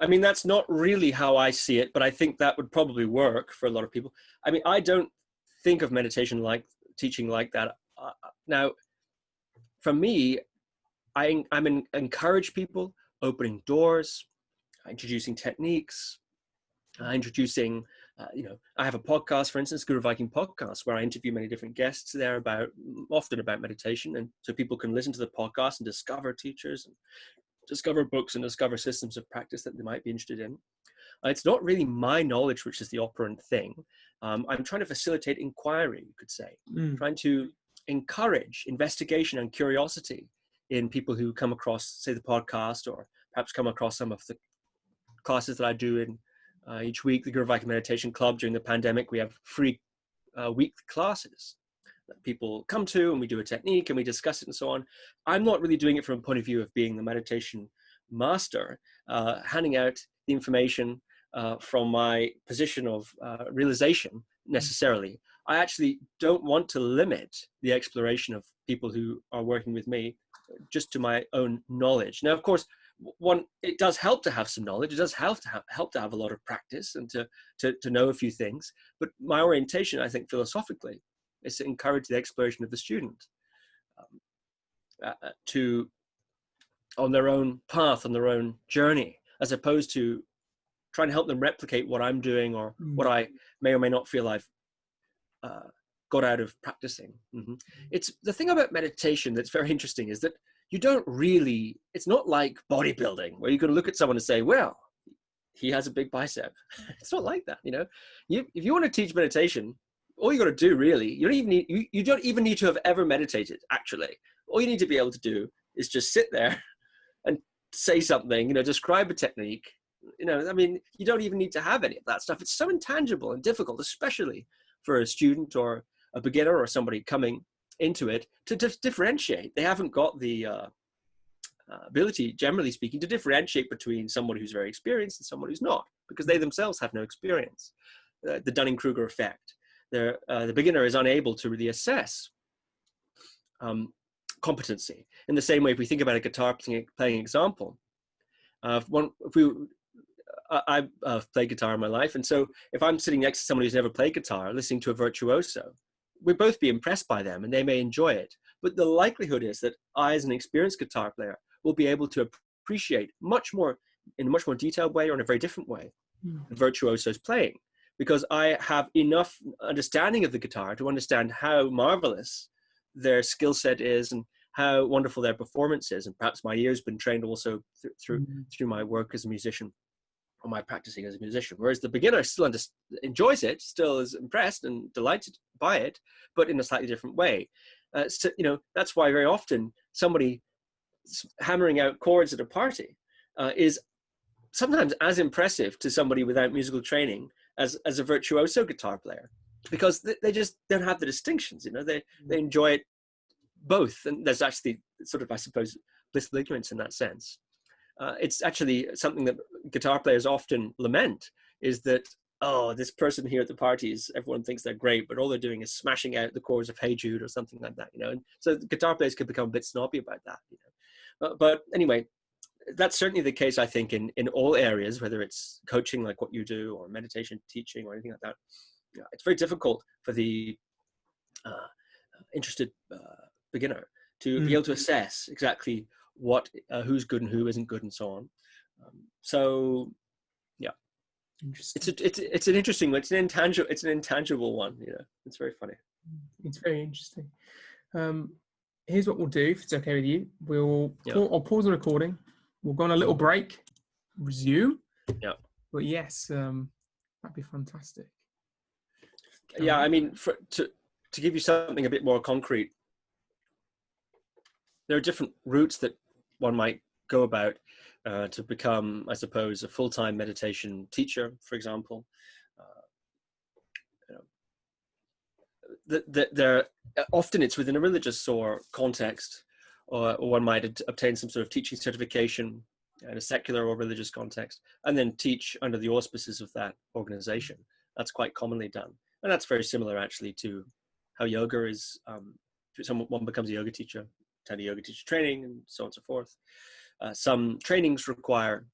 I mean, that's not really how I see it, but I think that would probably work for a lot of people. I mean, I don't think of meditation like teaching like that. Now, for me, encourage people, opening doors, introducing techniques, introducing, I have a podcast, for instance, Guru Viking Podcast, where I interview many different guests there often about meditation. And so people can listen to the podcast and discover teachers and discover books and discover systems of practice that they might be interested in. It's not really my knowledge, which is the operant thing. I'm trying to facilitate inquiry, you could say, trying to encourage investigation and curiosity in people who come across, say, the podcast, or perhaps come across some of the classes that I do in each week. The Guru Viking Meditation Club, during the pandemic, we have free weekly classes that people come to, and we do a technique and we discuss it and so on. I'm not really doing it from a point of view of being the meditation master, handing out the information from my position of realization necessarily. I actually don't want to limit the exploration of people who are working with me just to my own knowledge. Now, of course, it does help to have some knowledge. It does help to have a lot of practice and to know a few things. But my orientation, I think, philosophically, is to encourage the exploration of the student to on their own path, on their own journey, as opposed to trying to help them replicate what I'm doing or what I may or may not feel I've got out of practicing. It's the thing about meditation that's very interesting is that you don't really, it's not like bodybuilding where you can look at someone and say, well, he has a big bicep. It's not like that. If you want to teach meditation, all you got to do really, you don't even need to have ever meditated. Actually, all you need to be able to do is just sit there and say something, describe a technique. I mean, you don't even need to have any of that stuff. It's so intangible and difficult, especially for a student or a beginner or somebody coming into it, to differentiate. They haven't got the ability, generally speaking, to differentiate between someone who's very experienced and someone who's not, because they themselves have no experience. The Dunning-Kruger effect. The beginner is unable to really assess competency. In the same way, if we think about a guitar playing example, I've played guitar in my life, and so if I'm sitting next to someone who's never played guitar, listening to a virtuoso, we'd both be impressed by them, and they may enjoy it. But the likelihood is that I, as an experienced guitar player, will be able to appreciate in a much more detailed way, or in a very different way, the virtuoso's playing, because I have enough understanding of the guitar to understand how marvelous their skill set is and how wonderful their performance is. And perhaps my ear's been trained also through my work as a musician, or my practicing as a musician. Whereas the beginner still enjoys it, still is impressed and delighted by it, but in a slightly different way. That's why very often somebody hammering out chords at a party is sometimes as impressive to somebody without musical training as a virtuoso guitar player, because they just don't have the distinctions. They enjoy it both, and there's actually sort of, I suppose, blissful ignorance in that sense. It's actually something that guitar players often lament, is that, oh, this person here at the parties, everyone thinks they're great, but all they're doing is smashing out the chords of Hey Jude or something like that, And so guitar players could become a bit snobby about that, But anyway, that's certainly the case, I think, in all areas, whether it's coaching like what you do, or meditation teaching, or anything like that. It's very difficult for the interested beginner to be able to assess exactly who's good and who isn't good, and so on. It's an interesting, it's an intangible one. It's very funny. It's very interesting. Here's what we'll do, if it's okay with you. I'll pause the recording. We'll go on a little break, resume. Yeah. But yes, that'd be fantastic. Yeah, I mean, to give you something a bit more concrete, there are different routes that one might go about to become, I suppose, a full-time meditation teacher, for example. Often it's within a religious or context, or one might obtain some sort of teaching certification in a secular or religious context, and then teach under the auspices of that organization. That's quite commonly done. And that's very similar actually to how yoga is, one becomes a yoga teacher, attend a yoga teacher training, and so on and so forth. Some trainings require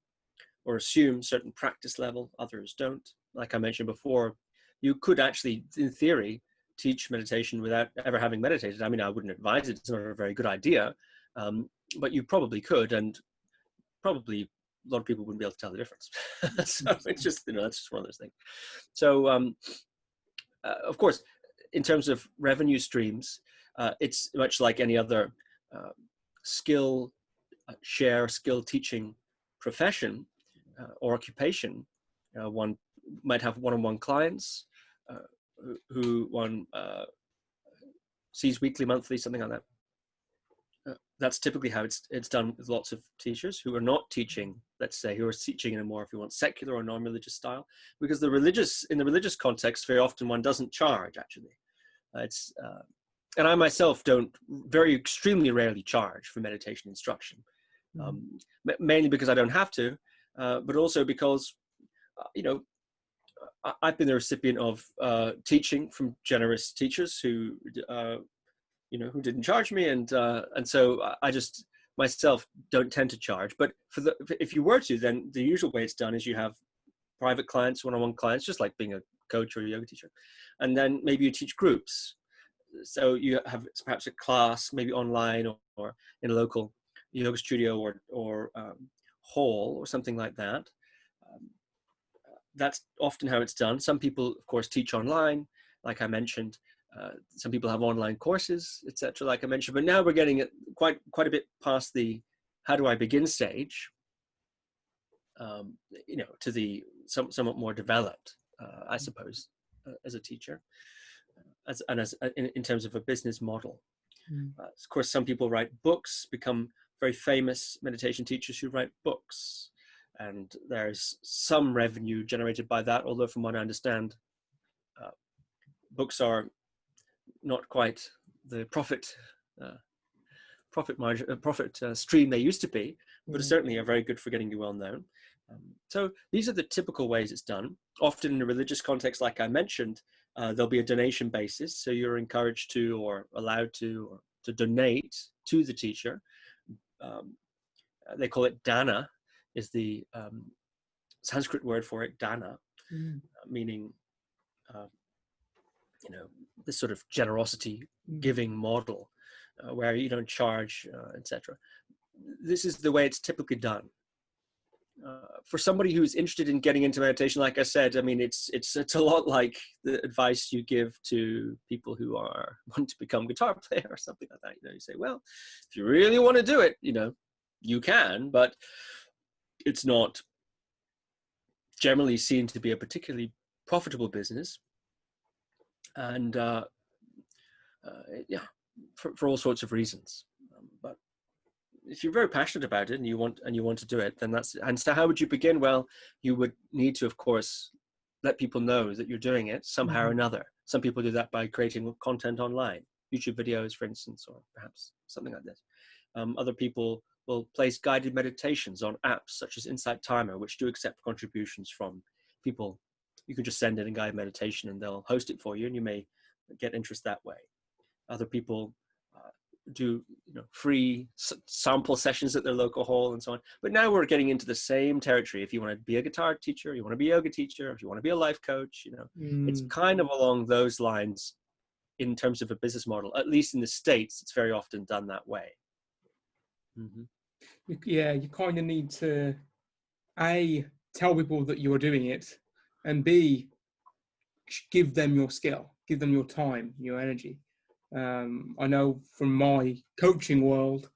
or assume certain practice level, others don't. Like I mentioned before, you could actually, in theory, teach meditation without ever having meditated. I mean, I wouldn't advise it, it's not a very good idea, but you probably could, and probably a lot of people wouldn't be able to tell the difference. So it's just, that's just one of those things. So of course, in terms of revenue streams, it's much like any other skill teaching profession or occupation. One might have one-on-one clients who one sees weekly, monthly, something like that. That's typically how it's done with lots of teachers who are not teaching, let's say, who are teaching in a more, if you want, secular or non-religious style, because in the religious context, very often one doesn't charge actually. And I myself don't, very extremely rarely charge for meditation instruction, mainly because I don't have to, but also because, I've been the recipient of teaching from generous teachers who didn't charge me, and so I just myself don't tend to charge. But if you were to, then the usual way it's done is you have private clients, one-on-one clients, just like being a coach or a yoga teacher, and then maybe you teach groups. So you have perhaps a class, maybe online or in a local yoga studio or hall or something like that. That's often how it's done. Some people, of course, teach online, like I mentioned. Some people have online courses, etc., like I mentioned. But now we're getting it quite a bit past the how do I begin stage, to the somewhat more developed, I suppose, as a teacher, in terms of a business model. Of course, some people write books, become very famous meditation teachers who write books, and there's some revenue generated by that. Although, from what I understand, books are not quite the profit stream they used to be, but certainly are very good for getting you well known. So these are the typical ways it's done. Often in a religious context, like I mentioned, there'll be a donation basis. So you're encouraged to or allowed to donate to the teacher. They call it dana, is the Sanskrit word for it, dana, meaning this sort of generosity giving model where you don't charge, etc. This is the way it's typically done. For somebody who's interested in getting into meditation, like I said, I mean, it's a lot like the advice you give to people who want to become guitar player or something like that. You say, well, if you really want to do it, you can, but it's not generally seen to be a particularly profitable business. And for all sorts of reasons. But if you're very passionate about it and you want to do it, then and so how would you begin? Well, you would need to, of course, let people know that you're doing it somehow or another. Some people do that by creating content online, YouTube videos, for instance, or perhaps something like this. Other people will place guided meditations on apps such as Insight Timer, which do accept contributions from people. You can just send in a guided meditation and they'll host it for you, and you may get interest that way. Other people do free sample sessions at their local hall and so on. But now we're getting into the same territory. If you want to be a guitar teacher, you want to be a yoga teacher, if you want to be a life coach, it's kind of along those lines in terms of a business model. At least in the States, it's very often done that way. Yeah, you kind of need to A, tell people that you're doing it, and B, give them your skill, give them your time, your energy. I know from my coaching world,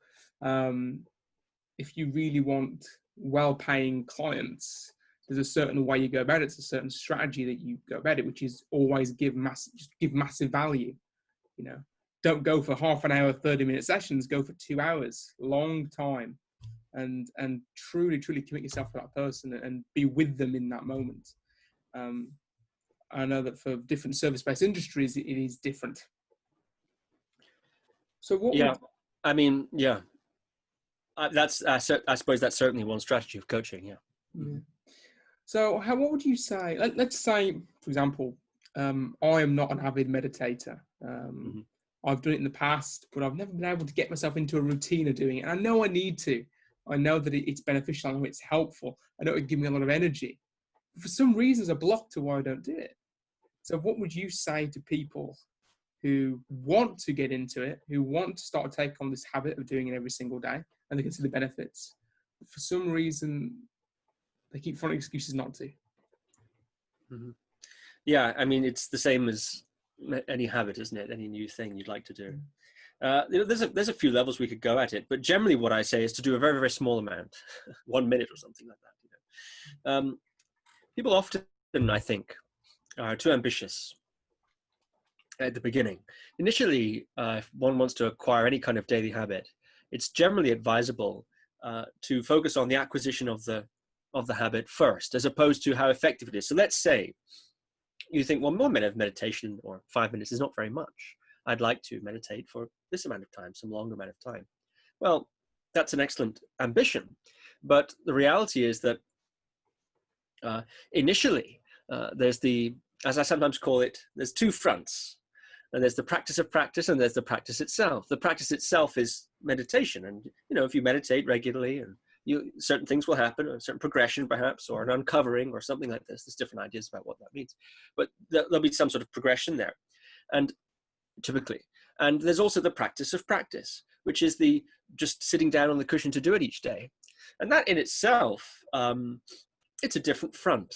if you really want well-paying clients, there's a certain way you go about it. It's a certain strategy that you go about it, which is always give massive value. Don't go for half an hour, 30-minute sessions. Go for 2 hours, long time, and truly commit yourself to that person and be with them in that moment. I know that for different service-based industries, it is different. So what? Yeah, I mean, yeah. I suppose that's certainly one strategy of coaching. Yeah. Yeah. So what would you say, let's say, for example, I am not an avid meditator. Mm-hmm. I've done it in the past, but I've never been able to get myself into a routine of doing it. And I know I need to. I know that it's beneficial. I know it's helpful. I know it gives me a lot of energy. But for some reason, there's a block to why I don't do it. So what would you say to people who want to get into it, who want to start to take on this habit of doing it every single day, and they can see the benefits? But for some reason, they keep finding excuses not to. Mm-hmm. Yeah, I mean, it's the same as any habit, isn't it? Any new thing you'd like to do. There's a few levels we could go at it, but generally what I say is to do a very, very small amount, 1 minute or something like that. People often, I think, are too ambitious at the beginning. Initially, if one wants to acquire any kind of daily habit, it's generally advisable to focus on the acquisition of the habit first, as opposed to how effective it is. So let's say you think, well, 1 minute of meditation or 5 minutes is not very much. I'd like to meditate for this amount of time, some longer amount of time. Well, that's an excellent ambition. But the reality is that initially, there's as I sometimes call it, there's two fronts. And there's the practice of practice, and there's the practice itself. The practice itself is meditation. And, if you meditate regularly, and certain things will happen, a certain progression perhaps, or an uncovering or something like this. There's different ideas about what that means. But there'll be some sort of progression there. And typically. And there's also the practice of practice, which is the just sitting down on the cushion to do it each day. And that in itself, it's a different front.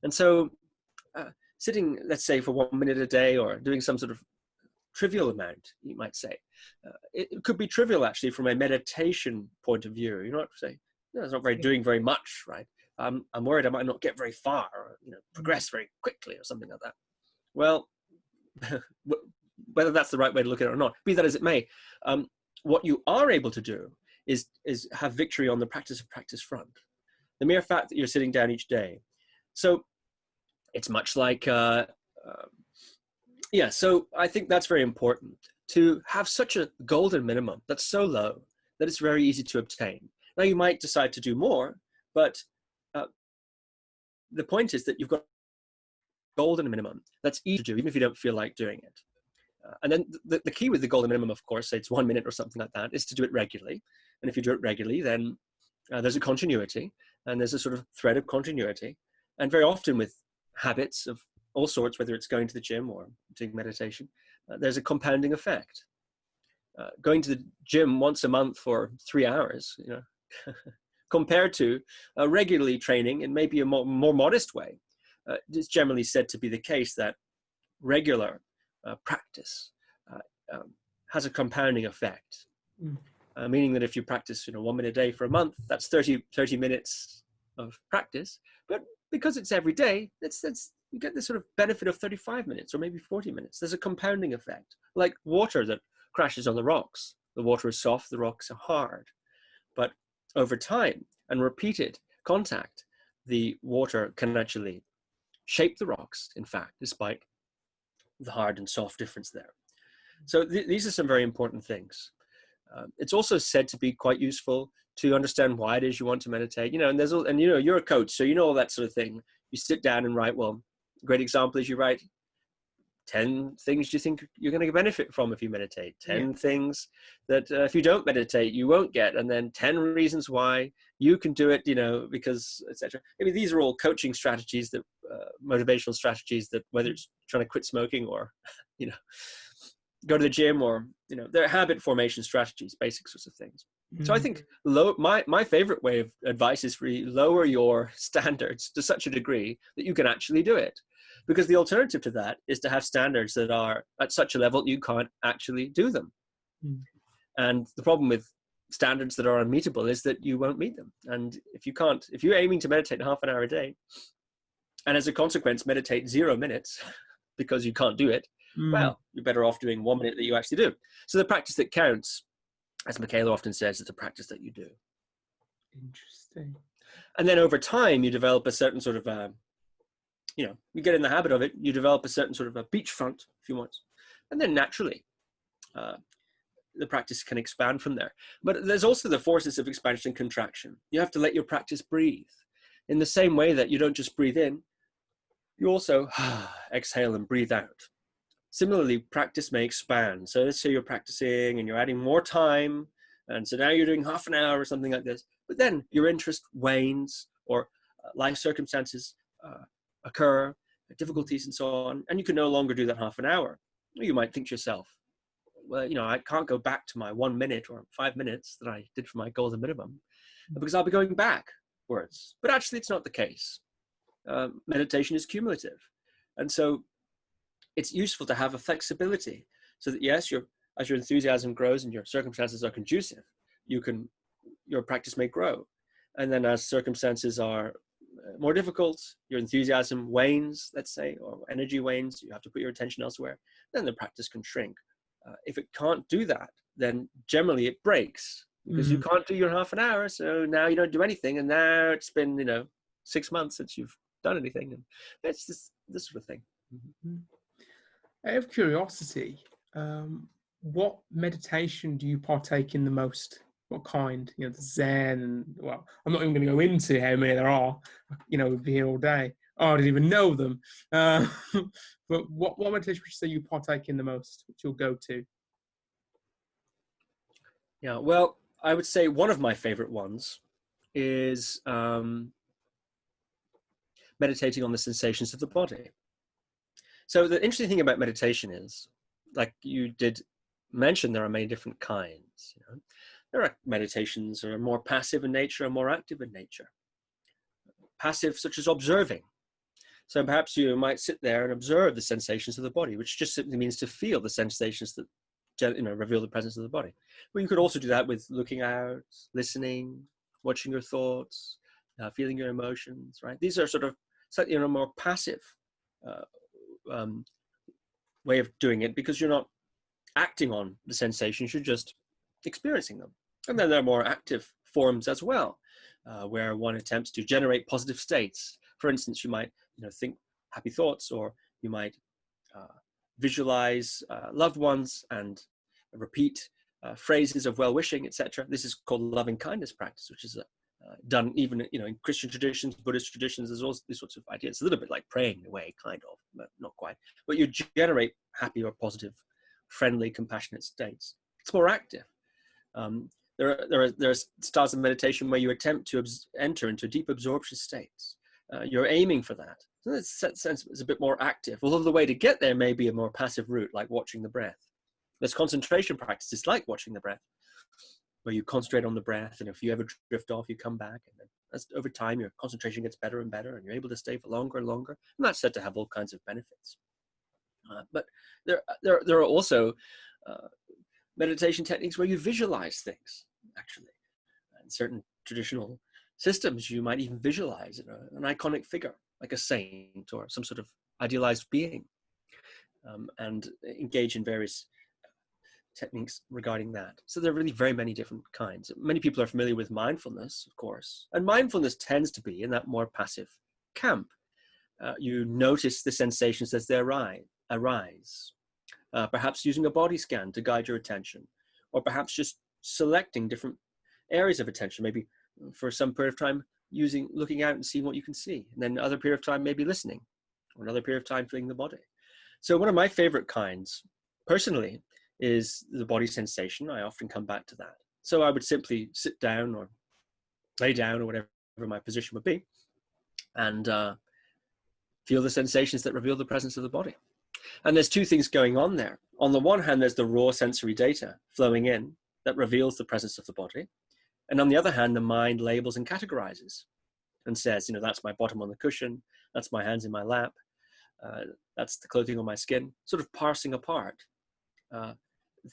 And so sitting, let's say, for 1 minute a day, or doing some sort of trivial amount, you might say, it could be trivial actually from a meditation point of view. You're not saying, it's not doing very much, right? I'm worried I might not get very far, or progress very quickly, or something like that. Well, whether that's the right way to look at it or not, be that as it may, what you are able to do is have victory on the practice of practice front. The mere fact that you're sitting down each day. So it's much like, so I think that's very important, to have such a golden minimum that's so low that it's very easy to obtain. Now you might decide to do more, but the point is that you've got a golden minimum that's easy to do, even if you don't feel like doing it. And then the key with the golden minimum, of course, say it's 1 minute or something like that, is to do it regularly. And if you do it regularly, then there's a continuity, and there's a sort of thread of continuity. And very often with habits of all sorts, whether it's going to the gym or doing meditation, there's a compounding effect. Going to the gym once a month for 3 hours, compared to regularly training in maybe a more modest way, it's generally said to be the case that regular practice has a compounding effect, meaning that if you practice 1 minute a day for a month, that's 30 minutes of practice. But because it's every day, you get this sort of benefit of 35 minutes or maybe 40 minutes. There's a compounding effect, like water that crashes on the rocks. The water is soft, the rocks are hard. But over time and repeated contact, the water can actually shape the rocks, in fact, despite the hard and soft difference there. So these are some very important things. It's also said to be quite useful to understand why it is you want to meditate, and you're a coach, so all that sort of thing. You sit down and write, well, a great example is you write 10 things you think you're going to benefit from if you meditate, 10 things that if you don't meditate, you won't get, and then 10 reasons why you can do it, because, etc. I mean, these are all coaching strategies, that motivational strategies, that whether it's trying to quit smoking or, go to the gym, or, they're habit formation strategies, basic sorts of things. Mm-hmm. So I think my favorite way of advice is really lower your standards to such a degree that you can actually do it. Because the alternative to that is to have standards that are at such a level you can't actually do them. Mm. And the problem with standards that are unmeetable is that you won't meet them. And if you're aiming to meditate half an hour a day, and as a consequence meditate 0 minutes because you can't do it, well, you're better off doing 1 minute that you actually do. So the practice that counts, as Michaela often says, is the practice that you do. Interesting. And then over time, you develop a certain sort of, you get in the habit of it, you develop a certain sort of a beachfront, if you want. And then naturally, the practice can expand from there. But there's also the forces of expansion and contraction. You have to let your practice breathe. In the same way that you don't just breathe in, you also exhale and breathe out. Similarly, practice may expand. So let's say you're practicing and you're adding more time, and so now you're doing half an hour or something like this, but then your interest wanes, or life circumstances occur, difficulties and so on, and you can no longer do that half an hour. You might think to yourself, well, I can't go back to my 1 minute or 5 minutes that I did for my golden minimum, because I'll be going backwards. But actually, it's not the case. Meditation is cumulative. And so it's useful to have a flexibility so that, yes, as your enthusiasm grows and your circumstances are conducive, your practice may grow. And then as circumstances are more difficult, your enthusiasm wanes, let's say, or energy wanes, you have to put your attention elsewhere, then the practice can shrink. If it can't do that, then generally it breaks, because you can't do your half an hour. So now you don't do anything. And now it's been, 6 months since you've done anything. And it's this sort of thing. Out of curiosity, what meditation do you partake in the most? What kind? The Zen, and well, I'm not even going to go into how many there are. We'd be here all day. Oh, I didn't even know them. But what meditation would you say you partake in the most? What's your go-to? Yeah, well, I would say one of my favorite ones is meditating on the sensations of the body. So the interesting thing about meditation is, like you did mention, there are many different kinds. There are meditations that are more passive in nature and more active in nature. Passive, such as observing. So perhaps you might sit there and observe the sensations of the body, which just simply means to feel the sensations that reveal the presence of the body. But you could also do that with looking out, listening, watching your thoughts, feeling your emotions, right? These are sort of slightly more passive way of doing it, because you're not acting on the sensations, you're just experiencing them. And then there are more active forms as well, where one attempts to generate positive states. For instance, you might think happy thoughts, or you might visualize loved ones and repeat phrases of well-wishing, etc. This is called loving kindness practice, which is done even in Christian traditions, Buddhist traditions. There's all these sorts of ideas. It's a little bit like praying in a way, kind of, but not quite. But you generate happy or positive, friendly, compassionate states. It's more active. There are styles of meditation where you attempt to enter into deep absorption states. You're aiming for that. So that sense is a bit more active. Although the way to get there may be a more passive route, like watching the breath. There's concentration practices like watching the breath, where you concentrate on the breath, and if you ever drift off, you come back, and then over time your concentration gets better and better, and you're able to stay for longer and longer. And that's said to have all kinds of benefits. But there are also meditation techniques where you visualize things, actually. In certain traditional systems, you might even visualize an iconic figure, like a saint or some sort of idealized being, and engage in various techniques regarding that. So there are really very many different kinds. Many people are familiar with mindfulness, of course, and mindfulness tends to be in that more passive camp. You notice the sensations as they arise. Perhaps using a body scan to guide your attention, or perhaps just selecting different areas of attention, maybe for some period of time looking out and seeing what you can see, and then another period of time maybe listening, or another period of time feeling the body. So one of my favorite kinds, personally, is the body sensation. I often come back to that. So I would simply sit down or lay down, or whatever my position would be, and feel the sensations that reveal the presence of the body. And there's two things going on there. On the one hand, there's the raw sensory data flowing in that reveals the presence of the body. And on the other hand, the mind labels and categorizes and says, that's my bottom on the cushion, that's my hands in my lap, that's the clothing on my skin, sort of parsing apart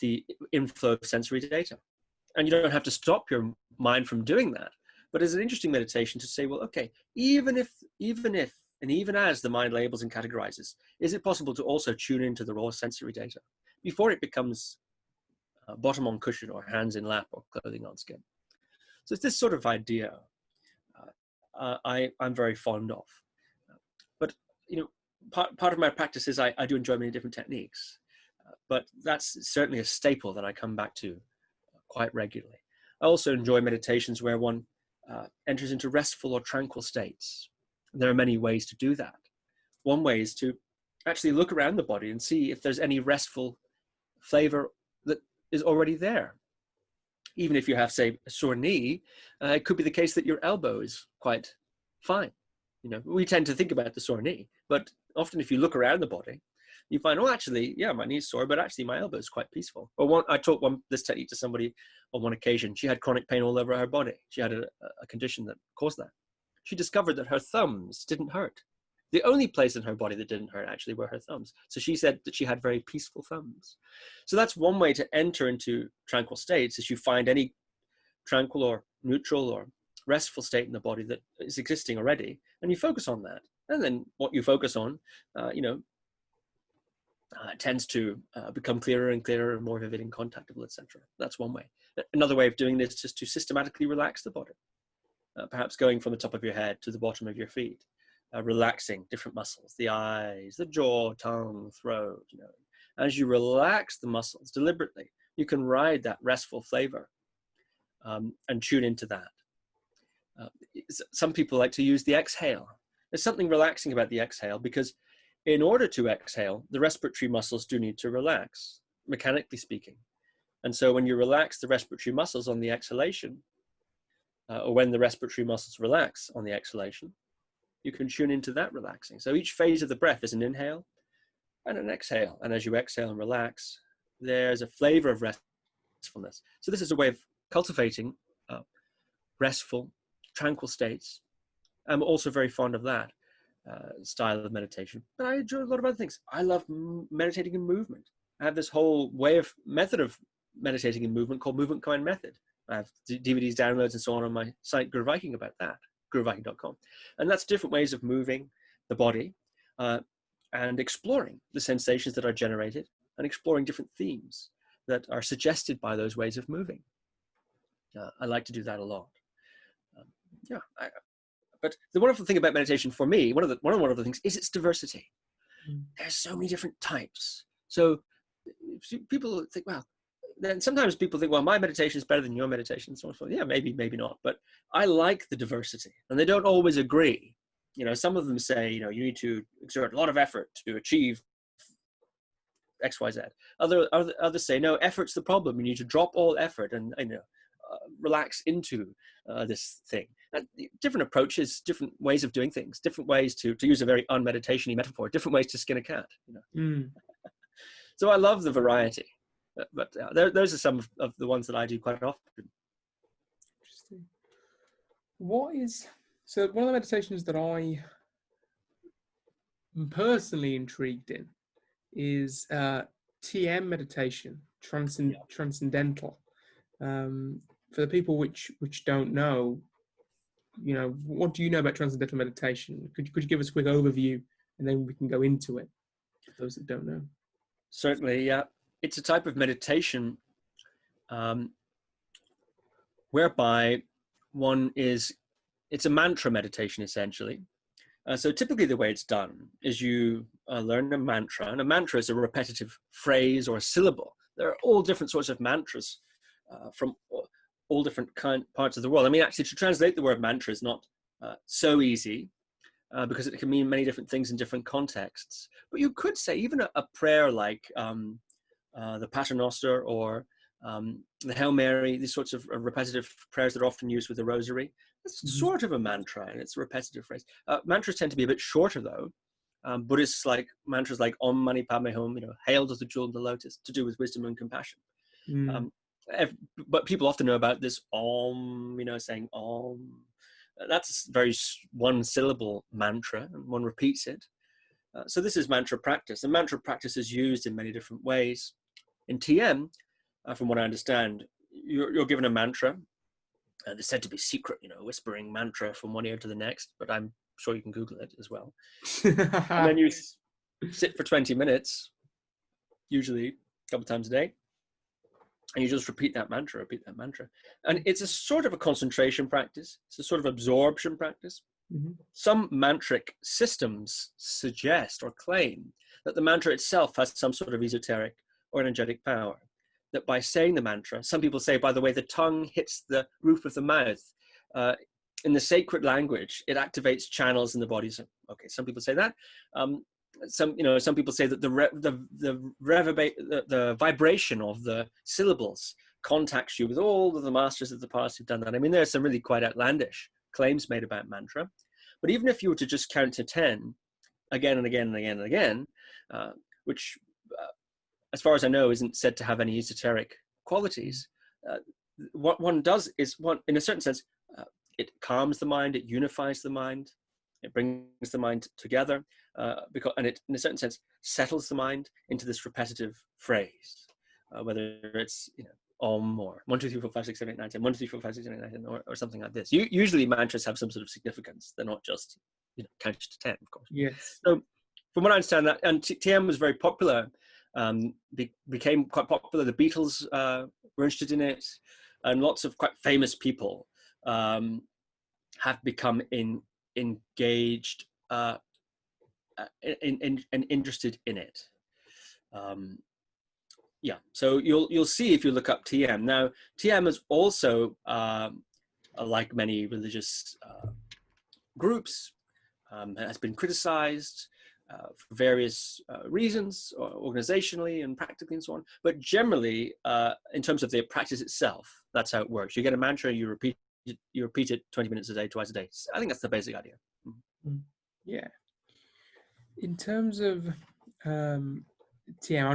the inflow of sensory data. And you don't have to stop your mind from doing that. But it's an interesting meditation to say, well, okay, even as the mind labels and categorizes, is it possible to also tune into the raw sensory data before it becomes bottom on cushion or hands in lap or clothing on skin? So it's this sort of idea I'm very fond of. But part of my practice is I do enjoy many different techniques. But that's certainly a staple that I come back to quite regularly. I also enjoy meditations where one enters into restful or tranquil states. There are many ways to do that. One way is to actually look around the body and see if there's any restful flavor that is already there. Even if you have, say, a sore knee, it could be the case that your elbow is quite fine. You know, we tend to think about the sore knee, but often if you look around the body, you find, oh, actually, yeah, my knee's sore, but actually my elbow is quite peaceful. I taught this technique to somebody on one occasion. She had chronic pain all over her body. She had a condition that caused that. She discovered that her thumbs didn't hurt. The only place in her body that didn't hurt actually were her thumbs. So she said that she had very peaceful thumbs. So that's one way to enter into tranquil states, is you find any tranquil or neutral or restful state in the body that is existing already, and you focus on that. And then what you focus on, tends to become clearer and clearer and more vivid and contactable, etc. That's one way. Another way of doing this is to systematically relax the body, perhaps going from the top of your head to the bottom of your feet, relaxing different muscles, the eyes, the jaw, tongue, throat. As you relax the muscles deliberately, you can ride that restful flavor and tune into that. Some people like to use the exhale. There's something relaxing about the exhale, because in order to exhale, the respiratory muscles do need to relax, mechanically speaking. And so when you relax the respiratory muscles on the exhalation, or when the respiratory muscles relax on the exhalation, you can tune into that relaxing. So each phase of the breath is an inhale and an exhale. And as you exhale and relax, there's a flavor of restfulness. So this is a way of cultivating restful, tranquil states. I'm also very fond of that style of meditation, but I enjoy a lot of other things. I love meditating in movement. I have this whole method of meditating in movement called Movement Command Method. I have DVDs, downloads, and so on my site, Guru Viking, about that, guruviking.com. And that's different ways of moving the body and exploring the sensations that are generated and exploring different themes that are suggested by those ways of moving. I like to do that a lot. But the wonderful thing about meditation for me, one of the wonderful things is its diversity. There's so many different types. So people think, well, then sometimes people think, well, my meditation is better than your meditation. So yeah, maybe not. But I like the diversity, and they don't always agree. Some of them say, you need to exert a lot of effort to achieve X, Y, Z. Others say, no, effort's the problem. You need to drop all effort and relax into this thing. Different approaches, different ways of doing things, different ways to use a very unmeditation-y metaphor, different ways to skin a cat. So I love the variety, but those are some of the ones that I do quite often. Interesting. So one of the meditations that I am personally intrigued in is TM meditation, transcendental. For the people which don't know, what do you know about transcendental meditation? Could you give us a quick overview, and then we can go into it for those that don't know? Certainly, yeah. It's a type of meditation whereby it's a mantra meditation, essentially. So typically the way it's done is you learn a mantra, and a mantra is a repetitive phrase or a syllable. There are all different sorts of mantras from all different parts of the world. I mean, actually, to translate the word mantra is not so easy because it can mean many different things in different contexts. But you could say even a prayer like the Paternoster or the Hail Mary, these sorts of repetitive prayers that are often used with the Rosary. It's sort of a mantra, and it's a repetitive phrase. Mantras tend to be a bit shorter, though. Buddhists like mantras like Om Mani Padme Hum, Hail to the Jewel of the Lotus, to do with wisdom and compassion. But people often know about this Om, saying Om. That's very one syllable mantra, and one repeats it. So this is mantra practice, and mantra practice is used in many different ways. In TM, from what I understand, you're given a mantra. They're said to be secret, whispering mantra from one ear to the next, but I'm sure you can Google it as well. And then you sit for 20 minutes, usually a couple times a day, and you just repeat that mantra. And it's a sort of a concentration practice. It's a sort of absorption practice. Some mantric systems suggest or claim that the mantra itself has some sort of esoteric or energetic power. That by saying the mantra, some people say, by the way, the tongue hits the roof of the mouth. In the sacred language, it activates channels in the body. So, okay, some people say that. Some people say that the vibration of the syllables contacts you with all of the masters of the past who've done that. I mean, there's some really quite outlandish claims made about mantra. But even if you were to just count to 10 again and again and again and again, which, as far as I know, isn't said to have any esoteric qualities, what one does is, in a certain sense, it calms the mind, it unifies the mind, it brings the mind together, and it, in a certain sense, settles the mind into this repetitive phrase, whether it's Om or 1, 2, 3, 4, 5, 6, 7, 8, 9, 10, 1, 2, 3, 4, 5, 6, 7, 8, 9, 10, or something like this. Usually mantras have some sort of significance. They're not just count to 10, of course. Yes. So from what I understand, that, and TM was very popular, became quite popular. The Beatles were interested in it, and lots of quite famous people have become engaged and interested in it. Yeah, so you'll see if you look up TM. Now, TM is also, like many religious groups, has been criticized for various reasons, organizationally and practically and so on. But generally, in terms of the practice itself, that's how it works. You get a mantra, you repeat it 20 minutes a day, twice a day. I think that's the basic idea. Yeah. In terms of TM,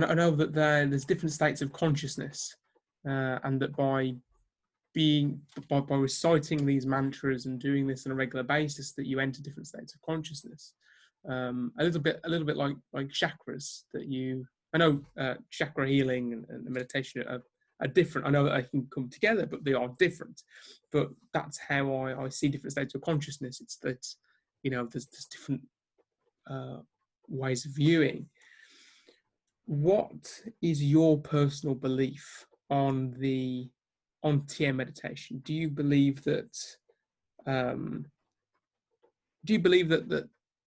I know that there's different states of consciousness, and that by reciting these mantras and doing this on a regular basis, that you enter different states of consciousness. A little bit like chakras that I know chakra healing and meditation are different. I know that they can come together, but they are different. But that's how I see different states of consciousness. It's that there's different ways of viewing. What is your personal belief on TM meditation? Do you believe that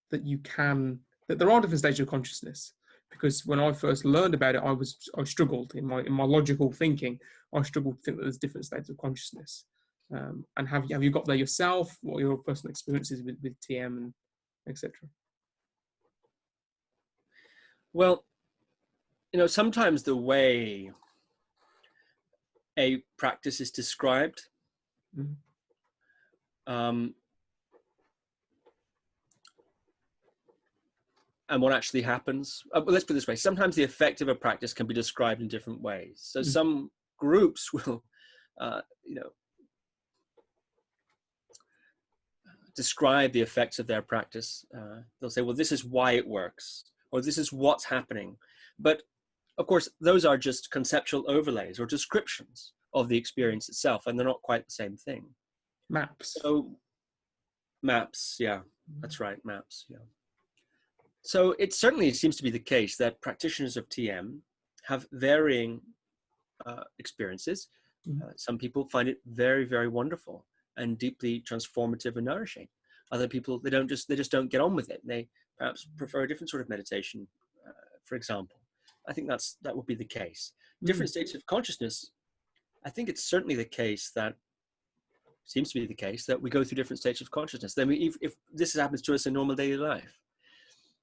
that there are different stages of consciousness? Because when I first learned about it, I struggled in my logical thinking. I struggled to think that there's different states of consciousness. And have you got there yourself? What are your personal experiences with TM and etc.? Well, sometimes the way a practice is described, and what actually happens. Let's put it this way. Sometimes the effect of a practice can be described in different ways. So some groups will, describe the effects of their practice. They'll say, well, this is why it works, or this is what's happening. But of course, those are just conceptual overlays or descriptions of the experience itself, and they're not quite the same thing. Maps. So maps, yeah, that's right, maps, yeah. So it certainly seems to be the case that practitioners of TM have varying experiences. Some people find it very, very wonderful and deeply transformative and nourishing. Other people, they just don't get on with it. They perhaps prefer a different sort of meditation, for example. I think that would be the case. Different states of consciousness. I think it's certainly the case that seems to be the case that we go through different states of consciousness. Then if this happens to us in normal daily life,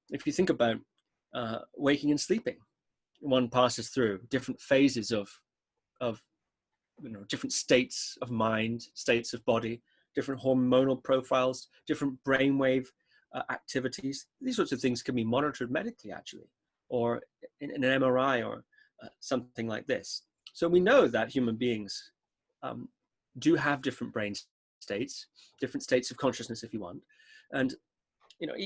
if you think about waking and sleeping, one passes through different phases of different states of mind, states of body, different hormonal profiles, different brainwave activities. These sorts of things can be monitored medically, actually, or in an MRI or something like this. So we know that human beings do have different brain states, different states of consciousness, if you want, and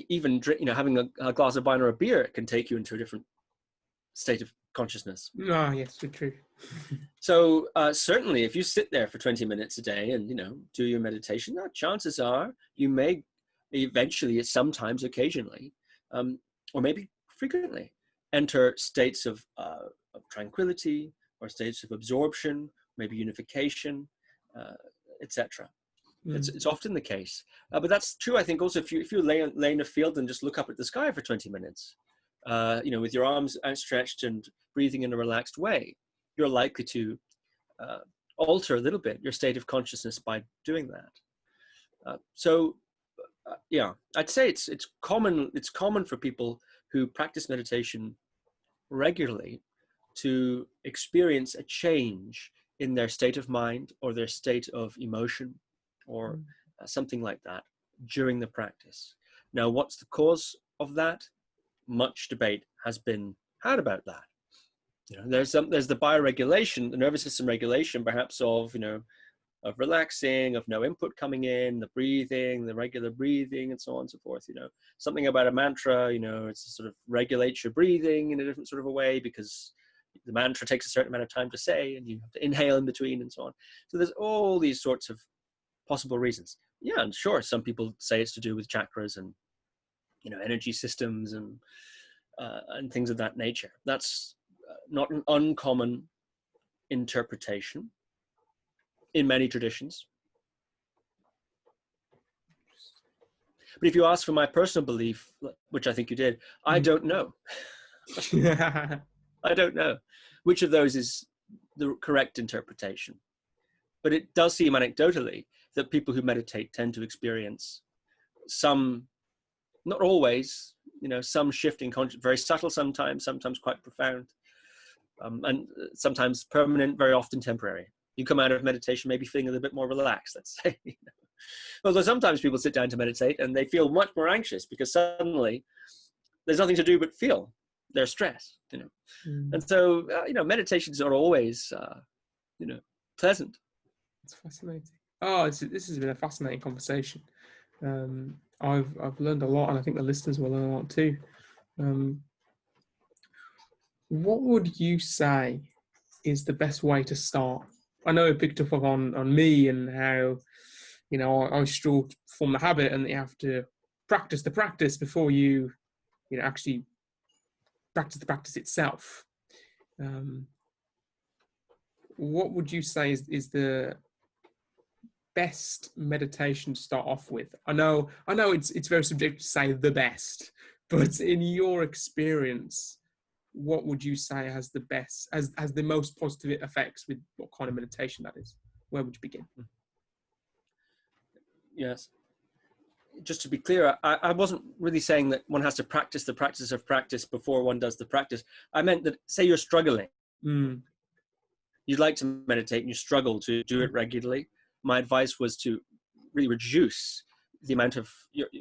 even having a glass of wine or a beer can take you into a different state of consciousness. Ah, yes, so true. So certainly, if you sit there for 20 minutes a day and do your meditation, chances are you may eventually, sometimes, occasionally, or maybe frequently, enter states of tranquility or states of absorption, maybe unification, etc. It's often the case, but that's true. I think also if you lay in a field and just look up at the sky for 20 minutes, with your arms outstretched and breathing in a relaxed way, you're likely to alter a little bit your state of consciousness by doing that. Yeah, I'd say it's common for people who practice meditation regularly to experience a change in their state of mind or their state of emotion or something like that during the practice. Now, what's the cause of that? Much debate has been had about that. You know, there's the bioregulation, the nervous system regulation, perhaps of of relaxing, of no input coming in, the breathing, the regular breathing, and so on and so forth. Something about a mantra. It's sort of regulates your breathing in a different sort of a way because the mantra takes a certain amount of time to say, and you have to inhale in between, and so on. So there's all these sorts of possible reasons. Yeah, and sure, some people say it's to do with chakras and energy systems and things of that nature. That's not an uncommon interpretation in many traditions. But if you ask for my personal belief, which I think you did, I don't know. I don't know which of those is the correct interpretation. But it does seem anecdotally that people who meditate tend to experience some, not always, some shift in consciousness, very subtle sometimes quite profound, and sometimes permanent, very often temporary. You come out of meditation maybe feeling a little bit more relaxed, let's say. Although sometimes people sit down to meditate and they feel much more anxious because suddenly there's nothing to do but feel their stress, And so, meditation is not always, pleasant. It's fascinating. Oh, this has been a fascinating conversation. I've learned a lot, and I think the listeners will learn a lot too. What would you say is the best way to start? I know it picked up on me and how, I struggle to form the habit, and you have to practice the practice before you actually practice the practice itself. What would you say is the best meditation to start off with? I know it's very subjective to say the best, but in your experience, what would you say has the best, has the most positive effects with what kind of meditation that is? Where would you begin? Yes. Just to be clear, I wasn't really saying that one has to practice the practice of practice before one does the practice. I meant that, say you're struggling. You'd like to meditate and you struggle to do it regularly. My advice was to really reduce the amount of,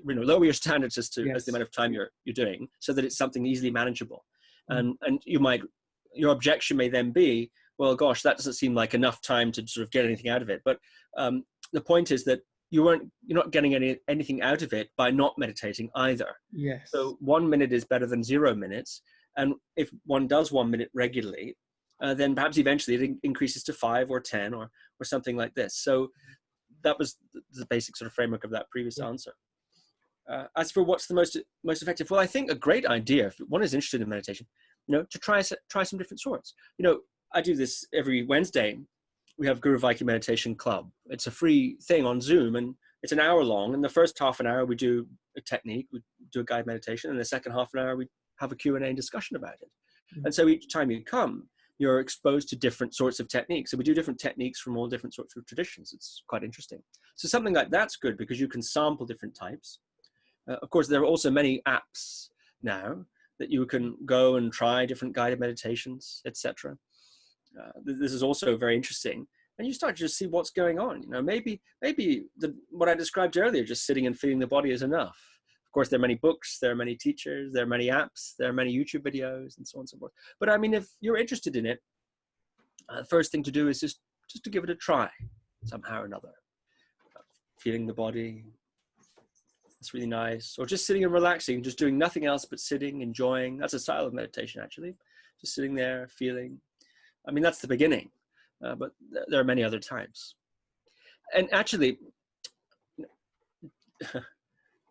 lower your standards as the amount of time you're doing, so that it's something easily manageable. And your objection may then be, well, gosh, that doesn't seem like enough time to sort of get anything out of it. But the point is that you're not getting anything out of it by not meditating either. Yes. So 1 minute is better than 0 minutes. And if one does 1 minute regularly, then perhaps eventually it increases to 5 or 10 or something like this. So that was the basic sort of framework of that previous answer. As for what's the most effective, well, I think a great idea, if one is interested in meditation, to try some different sorts. I do this every Wednesday. We have Guru Viking Meditation Club. It's a free thing on Zoom, and it's an hour long. And the first half an hour, we do a technique, we do a guided meditation. And the second half an hour, we have a Q&A and discussion about it. And so each time you come, you're exposed to different sorts of techniques. So we do different techniques from all different sorts of traditions. It's quite interesting. So something like that's good because you can sample different types. Of course, there are also many apps now that you can go and try different guided meditations, etc. This is also very interesting, and you start to just see what's going on. Maybe what I described earlier, just sitting and feeling the body, is enough. Of course, there are many books, there are many teachers, there are many apps, there are many YouTube videos, and so on and so forth. But I mean, if you're interested in it, the first thing to do is just to give it a try, somehow or another. Feeling the body. It's really nice. Or just sitting and relaxing, just doing nothing else but sitting, enjoying. That's a style of meditation, actually. Just sitting there, feeling. I mean, that's the beginning, but there are many other times. And actually,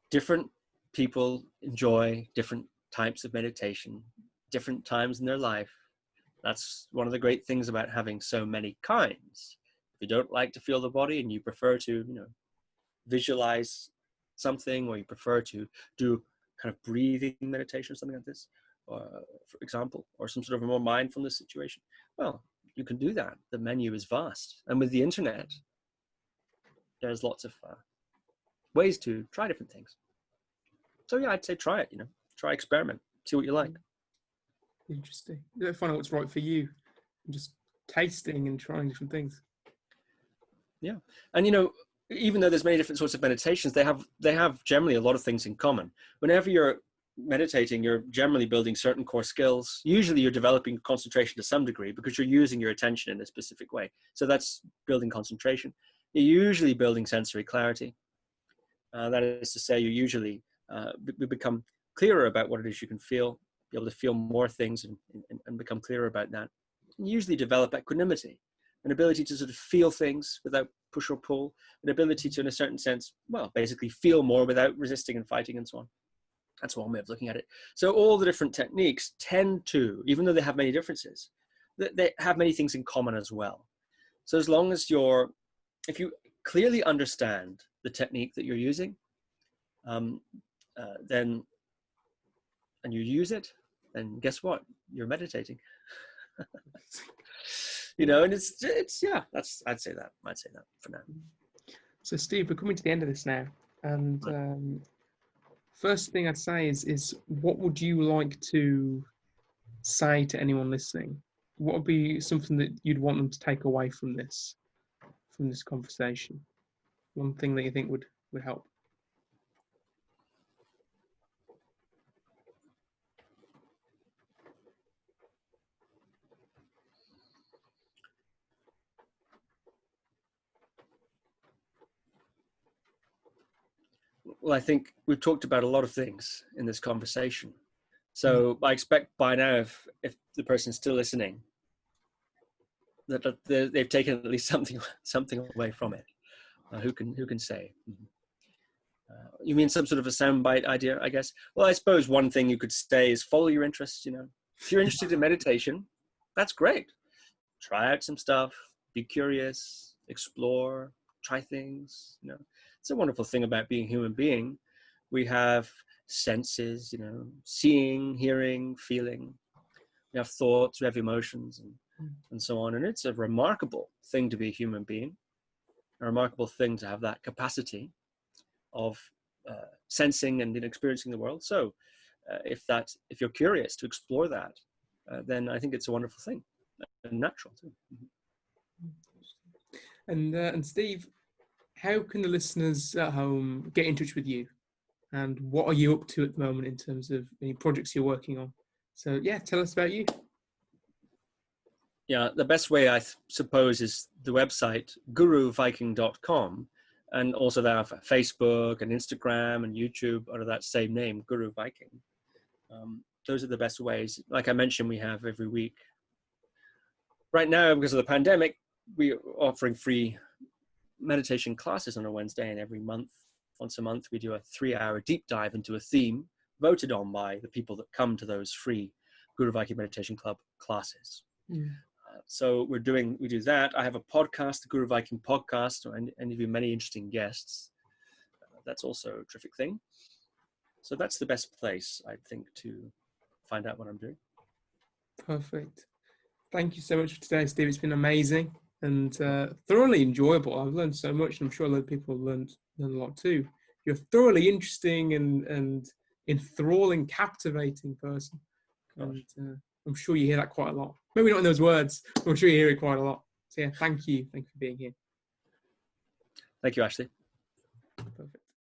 different people enjoy different types of meditation, different times in their life. That's one of the great things about having so many kinds. If you don't like to feel the body and you prefer to, visualize something, or you prefer to do kind of breathing meditation or something like this, for example, or some sort of a more mindfulness situation. Well, you can do that. The menu is vast. And with the internet, there's lots of ways to try different things. So yeah, I'd say try it, try experiment, see what you like. Interesting. Find out what's right for you, and just tasting and trying different things. Yeah. And even though there's many different sorts of meditations, they have generally a lot of things in common. Whenever you're meditating, you're generally building certain core skills. Usually you're developing concentration to some degree because you're using your attention in a specific way. So that's building concentration. You're usually building sensory clarity. That is to say, you usually become clearer about what it is you can feel, be able to feel more things and become clearer about that. And usually develop equanimity, an ability to sort of feel things without push or pull, an ability to, in a certain sense, well, basically feel more without resisting and fighting and so on. That's one way of looking at it. So all the different techniques tend to, even though they have many differences, they have many things in common as well. So as long as if you clearly understand the technique that you're using, then, and you use it, then guess what? You're meditating. And it's yeah, I'd say that for now. So Steve, we're coming to the end of this now, and first thing I'd say is what would you like to say to anyone listening? What would be something that you'd want them to take away from this conversation? One thing that you think would help? Well, I think we've talked about a lot of things in this conversation. So I expect by now, if the person's still listening, that they've taken at least something away from it. Who can say? You mean some sort of a soundbite idea, I guess? Well, I suppose one thing you could say is follow your interests. If you're interested in meditation, that's great. Try out some stuff, be curious, explore, try things. It's a wonderful thing about being a human being. We have senses, seeing, hearing, feeling. We have thoughts, we have emotions, and so on. And it's a remarkable thing to be a human being, a remarkable thing to have that capacity of sensing and experiencing the world. So if you're curious to explore that, then I think it's a wonderful thing and natural too. And Steve, how can the listeners at home get in touch with you? And what are you up to at the moment in terms of any projects you're working on? So yeah, tell us about you. Yeah, the best way I suppose is the website guruviking.com, and also they have Facebook and Instagram and YouTube under that same name, Guru Viking. Those are the best ways. Like I mentioned, we have every week. Right now, because of the pandemic, we are offering free meditation classes on a Wednesday, and once a month, we do a 3-hour deep dive into a theme voted on by the people that come to those free Guru Viking Meditation Club classes. So we do that. I have a podcast, the Guru Viking Podcast, and interview many interesting guests. That's also a terrific thing. So that's the best place, I think, to find out what I'm doing. Perfect. Thank you so much for today, Steve. It's been amazing and thoroughly enjoyable. I've learned so much, and I'm sure a lot of people have learned a lot too. You're a thoroughly interesting and enthralling, captivating person. And I'm sure you hear that quite a lot. Maybe not in those words, but I'm sure you hear it quite a lot. So yeah, thank you. Thank you for being here. Thank you, Ashley.